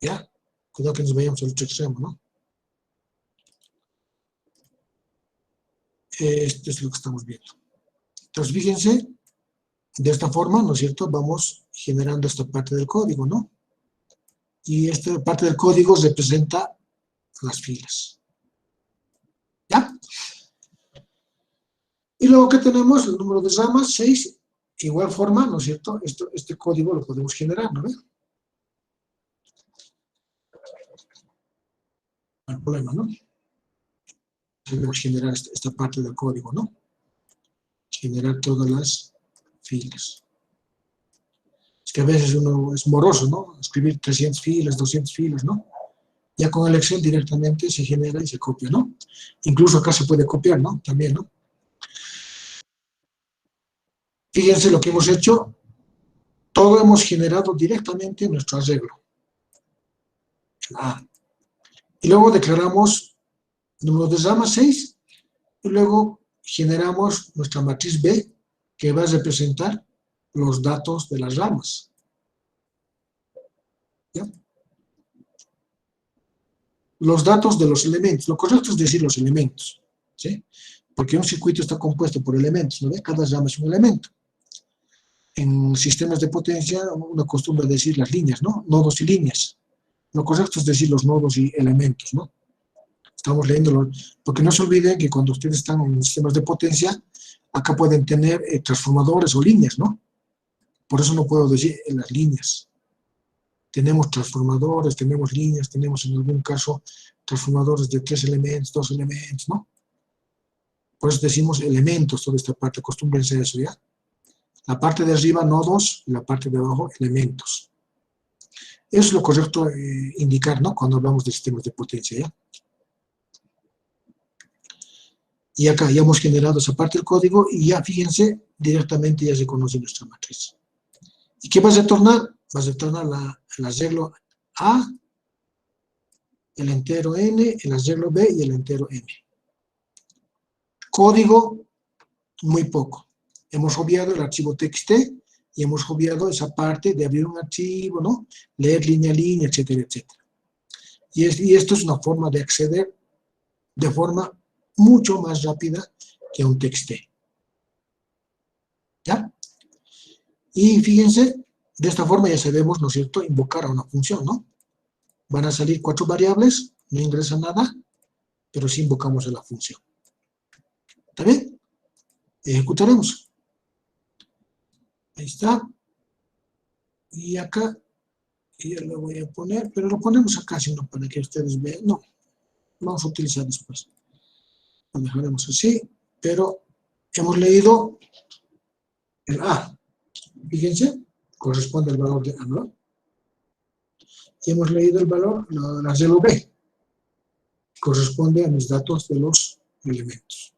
¿Ya? Cuidado que nos vayamos al otro extremo, ¿no? Esto es lo que estamos viendo. Entonces, fíjense, de esta forma, ¿no es cierto?, vamos generando esta parte del código, ¿no? Y esta parte del código representa las filas. ¿Ya? Y luego que tenemos el número de ramas, 6, de igual forma, ¿no es cierto?, este código lo podemos generar, ¿no? No hay problema, ¿no? Podemos generar esta parte del código, ¿no? Generar todas las filas. Es que a veces uno es moroso, ¿no? Escribir 300 filas, 200 filas, ¿no? Ya con el Excel directamente se genera y se copia, ¿no? Incluso acá se puede copiar, ¿no? También, ¿no? Fíjense lo que hemos hecho. Todo hemos generado directamente nuestro arreglo. Y luego declaramos número de ramas 6 y luego generamos nuestra matriz B que va a representar los datos de las ramas. ¿Ya? Los datos de los elementos. Lo correcto es decir los elementos, ¿sí? Porque un circuito está compuesto por elementos, ¿no ve? Cada rama es un elemento. En sistemas de potencia uno acostumbra decir las líneas, ¿no? Nodos y líneas. Lo correcto es decir los nodos y elementos, ¿no? Estamos leyéndolo, porque no se olviden que cuando ustedes están en sistemas de potencia, acá pueden tener transformadores o líneas, ¿no? Por eso no puedo decir en las líneas. tenemos transformadores, tenemos líneas, tenemos en algún caso transformadores de 3 elementos, 2 elementos, ¿no? Por eso decimos elementos, toda esta parte, acostúmbrense a eso, ¿ya? La parte de arriba, nodos, y la parte de abajo, elementos. Eso es lo correcto indicar, ¿no? Cuando hablamos de sistemas de potencia, ¿ya? Y acá ya hemos generado esa parte del código y ya, fíjense, directamente ya se conoce nuestra matriz. ¿Y qué va a retornar? Va a retornar el arreglo A, el entero N, el arreglo B y el entero M. Código, muy poco. Hemos obviado el archivo txt y hemos obviado esa parte de abrir un archivo, ¿no? Leer línea a línea, etcétera, etcétera. Y esto es una forma de acceder de forma mucho más rápida que un txt. ¿Ya? Y fíjense, de esta forma ya sabemos, ¿no es cierto?, invocar a una función, ¿no? Van a salir 4 variables, no ingresa nada, pero sí invocamos a la función. ¿Está bien? Ejecutaremos. Ahí está. Y acá, ya lo voy a poner, pero lo ponemos acá, sino para que ustedes vean. No, vamos a utilizar después. Lo dejaremos así, pero hemos leído el A. Fíjense, corresponde al valor de A, ¿no? Y hemos leído el valor, la arreglo B, corresponde a mis datos de los elementos.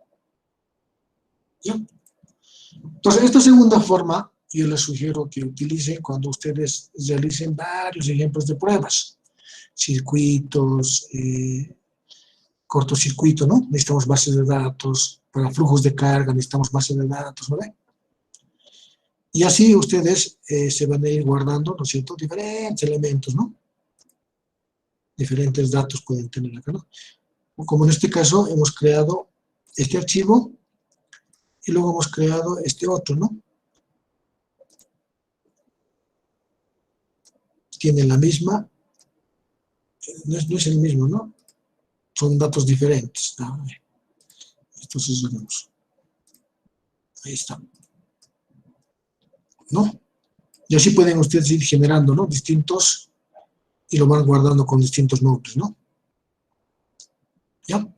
¿Ya? Entonces, esta segunda forma, yo les sugiero que utilicen cuando ustedes realicen varios ejemplos de pruebas. Circuitos, cortocircuito, ¿no? Necesitamos bases de datos, para flujos de carga necesitamos bases de datos, ¿vale? Y así ustedes se van a ir guardando, ¿no es cierto?, diferentes elementos, ¿no? Diferentes datos pueden tener acá, ¿no? Como en este caso hemos creado este archivo y luego hemos creado este otro, ¿no? Tienen la misma, no es el mismo, ¿no? Son datos diferentes. Entonces veremos. Ahí está. ¿No? Y así pueden ustedes ir generando, ¿no? Distintos, y lo van guardando con distintos nombres, ¿no? ¿Ya?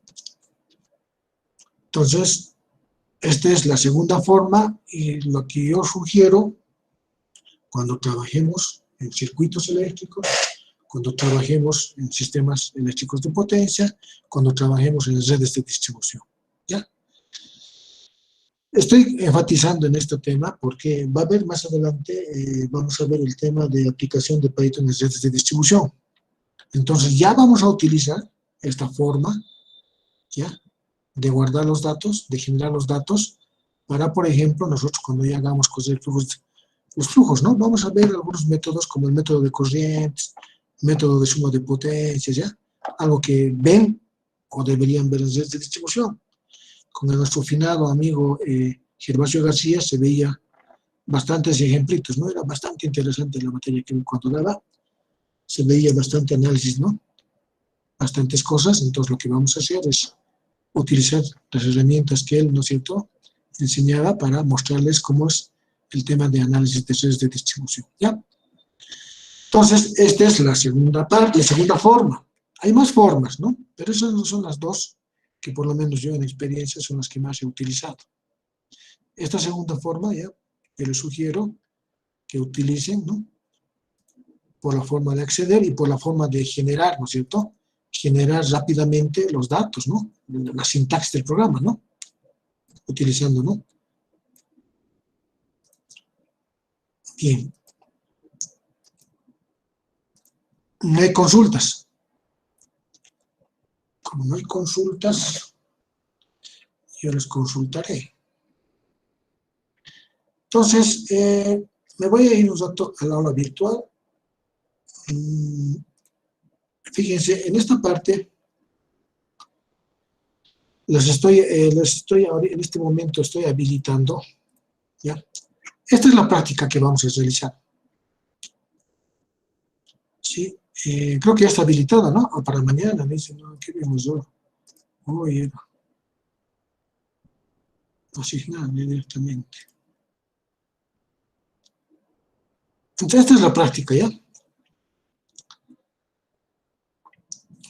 Entonces, esta es la segunda forma, y lo que yo sugiero cuando trabajemos en circuitos eléctricos, cuando trabajemos en sistemas eléctricos de potencia, cuando trabajemos en redes de distribución. ¿Ya? Estoy enfatizando en este tema porque va a haber más adelante, vamos a ver el tema de aplicación de Python en redes de distribución. Entonces ya vamos a utilizar esta forma, ¿ya?, de guardar los datos, de generar los datos, para, por ejemplo, nosotros cuando ya hagamos cosas de los flujos, ¿no? Vamos a ver algunos métodos como el método de corrientes, método de suma de potencias, ¿ya? Algo que ven o deberían ver en redes de distribución. Con nuestro finado amigo Gervasio García se veía bastantes ejemplitos, ¿no? Era bastante interesante la materia que cuando daba, se veía bastante análisis, ¿no? Bastantes cosas, entonces lo que vamos a hacer es utilizar las herramientas que él, ¿no es cierto?, enseñaba para mostrarles cómo es el tema de análisis de redes de distribución, ¿ya? Entonces, esta es la segunda parte, la segunda forma. Hay más formas, ¿no? Pero esas no son las dos que por lo menos yo en experiencia son las que más he utilizado. Esta segunda forma, ya, yo les sugiero que utilicen, ¿no?, por la forma de acceder y por la forma de generar, ¿no es cierto?, generar rápidamente los datos, ¿no?, la sintaxis del programa, ¿no?, utilizando, ¿no? Bien. No hay consultas. Como no hay consultas, yo les consultaré. Entonces, me voy a ir un rato al aula virtual. Fíjense, en esta parte les estoy en este momento estoy habilitando, ¿ya? Esta es la práctica que vamos a realizar. Sí, creo que ya está habilitada, ¿no? O para mañana, me dicen, ¿no? ¿Qué vemos hoy? Hoy era asignar directamente. Entonces, esta es la práctica, ¿ya?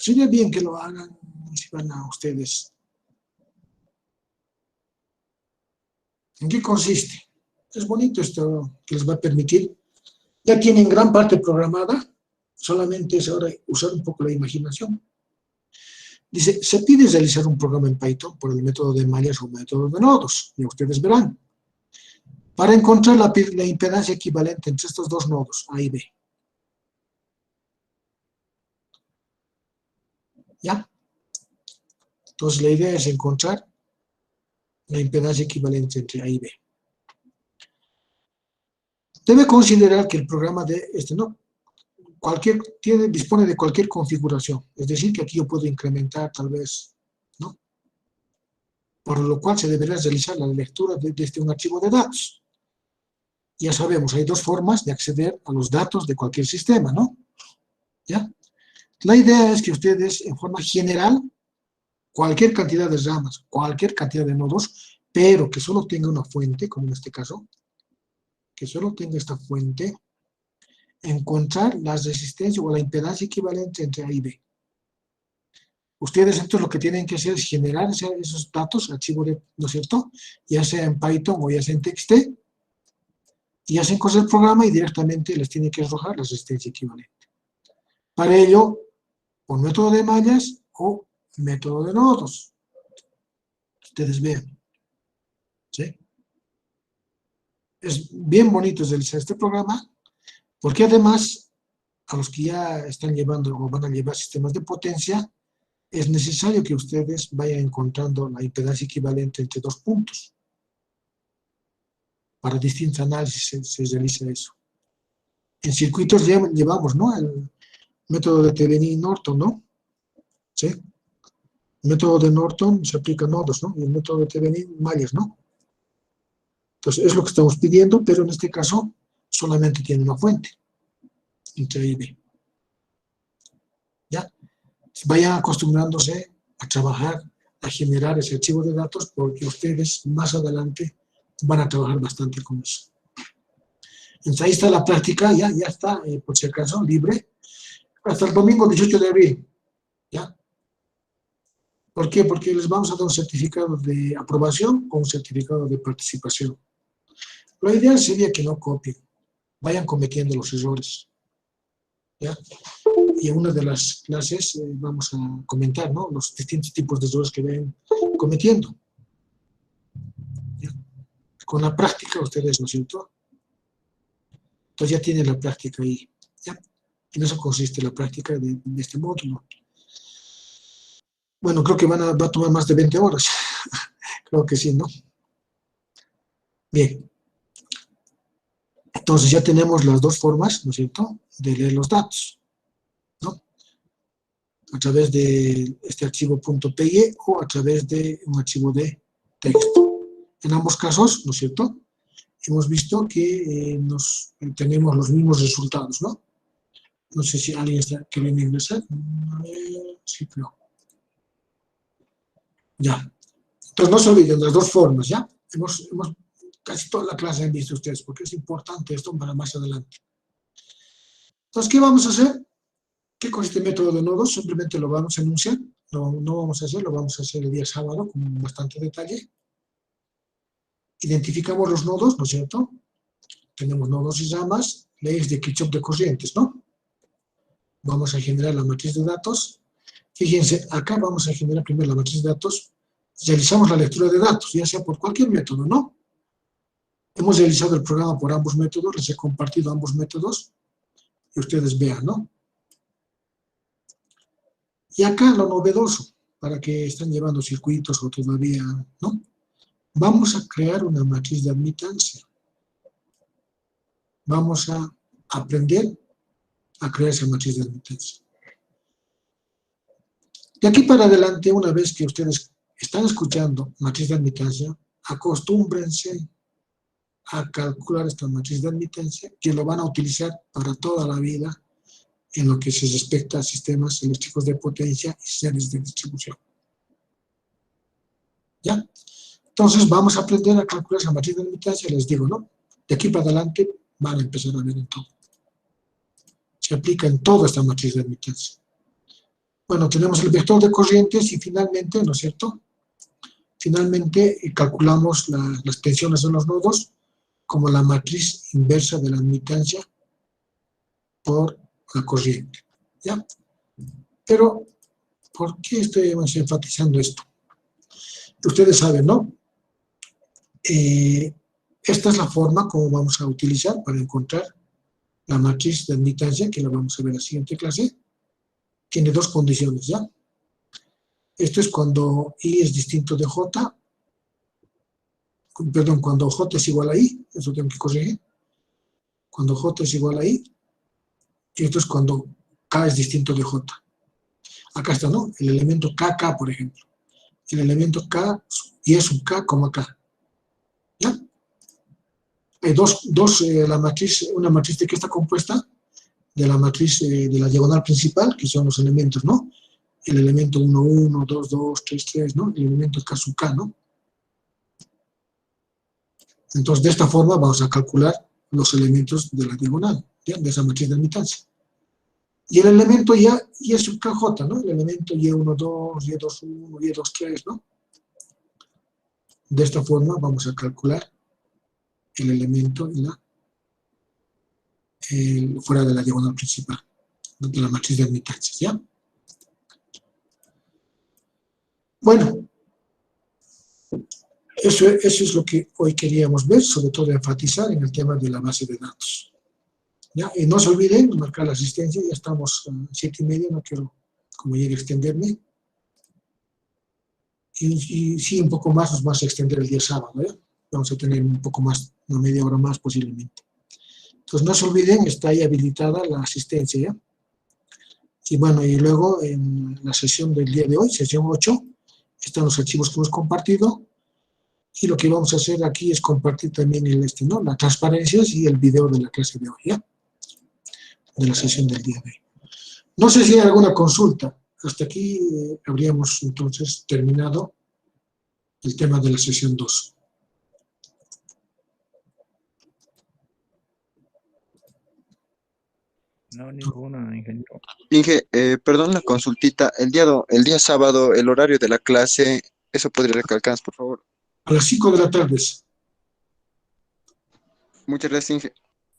Sería bien que lo hagan, si van a ustedes. ¿En qué consiste? Es bonito esto que les va a permitir. Ya tienen gran parte programada, solamente es ahora usar un poco la imaginación. Dice, se pide realizar un programa en Python por el método de mallas o método de nodos, y ustedes verán, para encontrar la impedancia equivalente entre estos dos nodos, A y B. ¿Ya? Entonces la idea es encontrar la impedancia equivalente entre A y B. Debe considerar que el programa de dispone de cualquier configuración, es decir, que aquí yo puedo incrementar tal vez, ¿no? Por lo cual se deberá realizar la lectura desde un archivo de datos. Ya sabemos, hay dos formas de acceder a los datos de cualquier sistema, ¿no? ¿Ya? La idea es que ustedes, en forma general, cualquier cantidad de ramas, cualquier cantidad de nodos, pero que solo tenga una fuente, como en este caso, que solo tenga esta fuente, encontrar la resistencia o la impedancia equivalente entre A y B. Ustedes entonces lo que tienen que hacer es generar esos datos, archivo de, ¿no es cierto? Ya sea en Python o ya sea en TXT, y hacen cosas del programa y directamente les tiene que arrojar la resistencia equivalente. Para ello, por método de mallas o método de nodos. Ustedes vean. ¿Sí? Es bien bonito realizar este programa, porque además, a los que ya están llevando o van a llevar sistemas de potencia, es necesario que ustedes vayan encontrando la impedancia equivalente entre dos puntos. Para distintos análisis se realiza eso. En circuitos llevamos, ¿no? El método de Thevenin-Norton, ¿no? ¿Sí? El método de Norton se aplica a nodos, ¿no? Y el método de Thevenin, mallas, ¿no? Entonces, es lo que estamos pidiendo, pero en este caso solamente tiene una fuente, entre A y B. ¿Ya? Vayan acostumbrándose a trabajar, a generar ese archivo de datos, porque ustedes más adelante van a trabajar bastante con eso. Entonces, ahí está la práctica, ya está, por si acaso, libre, hasta el domingo 18 de abril. ¿Ya? ¿Por qué? Porque les vamos a dar un certificado de aprobación o un certificado de participación. La idea sería que no copien, vayan cometiendo los errores. ¿Ya? Y en una de las clases vamos a comentar, ¿no?, los distintos tipos de errores que vayan cometiendo. ¿Ya? Con la práctica ustedes, ¿no es cierto? Entonces ya tienen la práctica ahí. ¿Ya? En eso consiste la práctica de este módulo. Bueno, creo que va a tomar más de 20 horas. Creo que sí, ¿no? Bien. Entonces ya tenemos las dos formas, ¿no es cierto?, de leer los datos, ¿no? A través de este archivo .py o a través de un archivo de texto. En ambos casos, ¿no es cierto?, hemos visto que tenemos los mismos resultados, ¿no? No sé si alguien está queriendo ingresar. Sí, pero... Ya. Entonces no se olviden las dos formas, ¿ya? Casi toda la clase han visto ustedes, porque es importante esto para más adelante. Entonces, ¿qué vamos a hacer? ¿Qué consiste el método de nodos? Simplemente lo vamos a enunciar. No vamos a hacer, lo vamos a hacer el día sábado con bastante detalle. Identificamos los nodos, ¿no es cierto? Tenemos nodos y ramas, leyes de Kirchhoff de corrientes, ¿no? Vamos a generar la matriz de datos. Fíjense, acá vamos a generar primero la matriz de datos. Realizamos la lectura de datos, ya sea por cualquier método, ¿no? Hemos realizado el programa por ambos métodos, les he compartido ambos métodos, y ustedes vean, ¿no? Y acá lo novedoso, para que están llevando circuitos o todavía, ¿no? Vamos a crear una matriz de admitancia. Vamos a aprender a crear esa matriz de admitancia. De aquí para adelante, una vez que ustedes están escuchando matriz de admitancia, acostúmbrense a calcular esta matriz de admitancia, que lo van a utilizar para toda la vida en lo que se respecta a sistemas eléctricos de potencia y series de distribución. ¿Ya? Entonces vamos a aprender a calcular esa matriz de admitancia, les digo, ¿no? De aquí para adelante van a empezar a ver en todo. Se aplica en toda esta matriz de admitancia. Bueno, tenemos el vector de corrientes y finalmente, ¿no es cierto? Finalmente calculamos las tensiones en los nodos como la matriz inversa de la admitancia por la corriente, ¿ya? Pero, ¿por qué estoy enfatizando esto? Ustedes saben, ¿no? Esta es la forma como vamos a utilizar para encontrar la matriz de admitancia, que la vamos a ver en la siguiente clase. Tiene dos condiciones, ¿ya? Esto es cuando I es distinto de J, perdón, cuando J es igual a I, eso tengo que corregir, cuando J es igual a I, y esto es cuando K es distinto de J. Acá está, ¿no? El elemento KK, por ejemplo. El elemento K y es un K, K. ¿Ya? Hay la matriz, una matriz de que está compuesta de la matriz de la diagonal principal, que son los elementos, ¿no? El elemento 1, 1, 2, 2, 3, 3, ¿no? El elemento K sub K, ¿no? Entonces, de esta forma vamos a calcular los elementos de la diagonal, ¿ya? De esa matriz de admitancia. Y el elemento Y sub KJ, ¿no? El elemento Y1, 2, Y2, 1, Y2, 3, ¿no? De esta forma vamos a calcular el elemento fuera de la diagonal principal, de la matriz de admitancias, ¿ya? Bueno, eso es lo que hoy queríamos ver, sobre todo enfatizar en el tema de la base de datos. ¿Ya? Y no se olviden marcar la asistencia, ya estamos a 7:30, no quiero, como llegue, extenderme. Y sí, un poco más nos vamos a extender el día sábado, ¿ya? Vamos a tener un poco más, una media hora más posiblemente. Entonces no se olviden, está ahí habilitada la asistencia, ¿ya? Y bueno, y luego en la sesión del día de hoy, sesión 8, están los archivos que hemos compartido. Y lo que vamos a hacer aquí es compartir también ¿no? Las transparencias y el video de la clase de hoy, ¿ya? De la sesión del día de hoy. No sé si hay alguna consulta. Hasta aquí habríamos entonces terminado el tema de la sesión 2. No, ninguna, ingeniero. Inge, perdón la consultita. El día sábado, el horario de la clase, ¿eso podría recalcar, por favor? A las 5 de la tarde. Muchas gracias, Inge.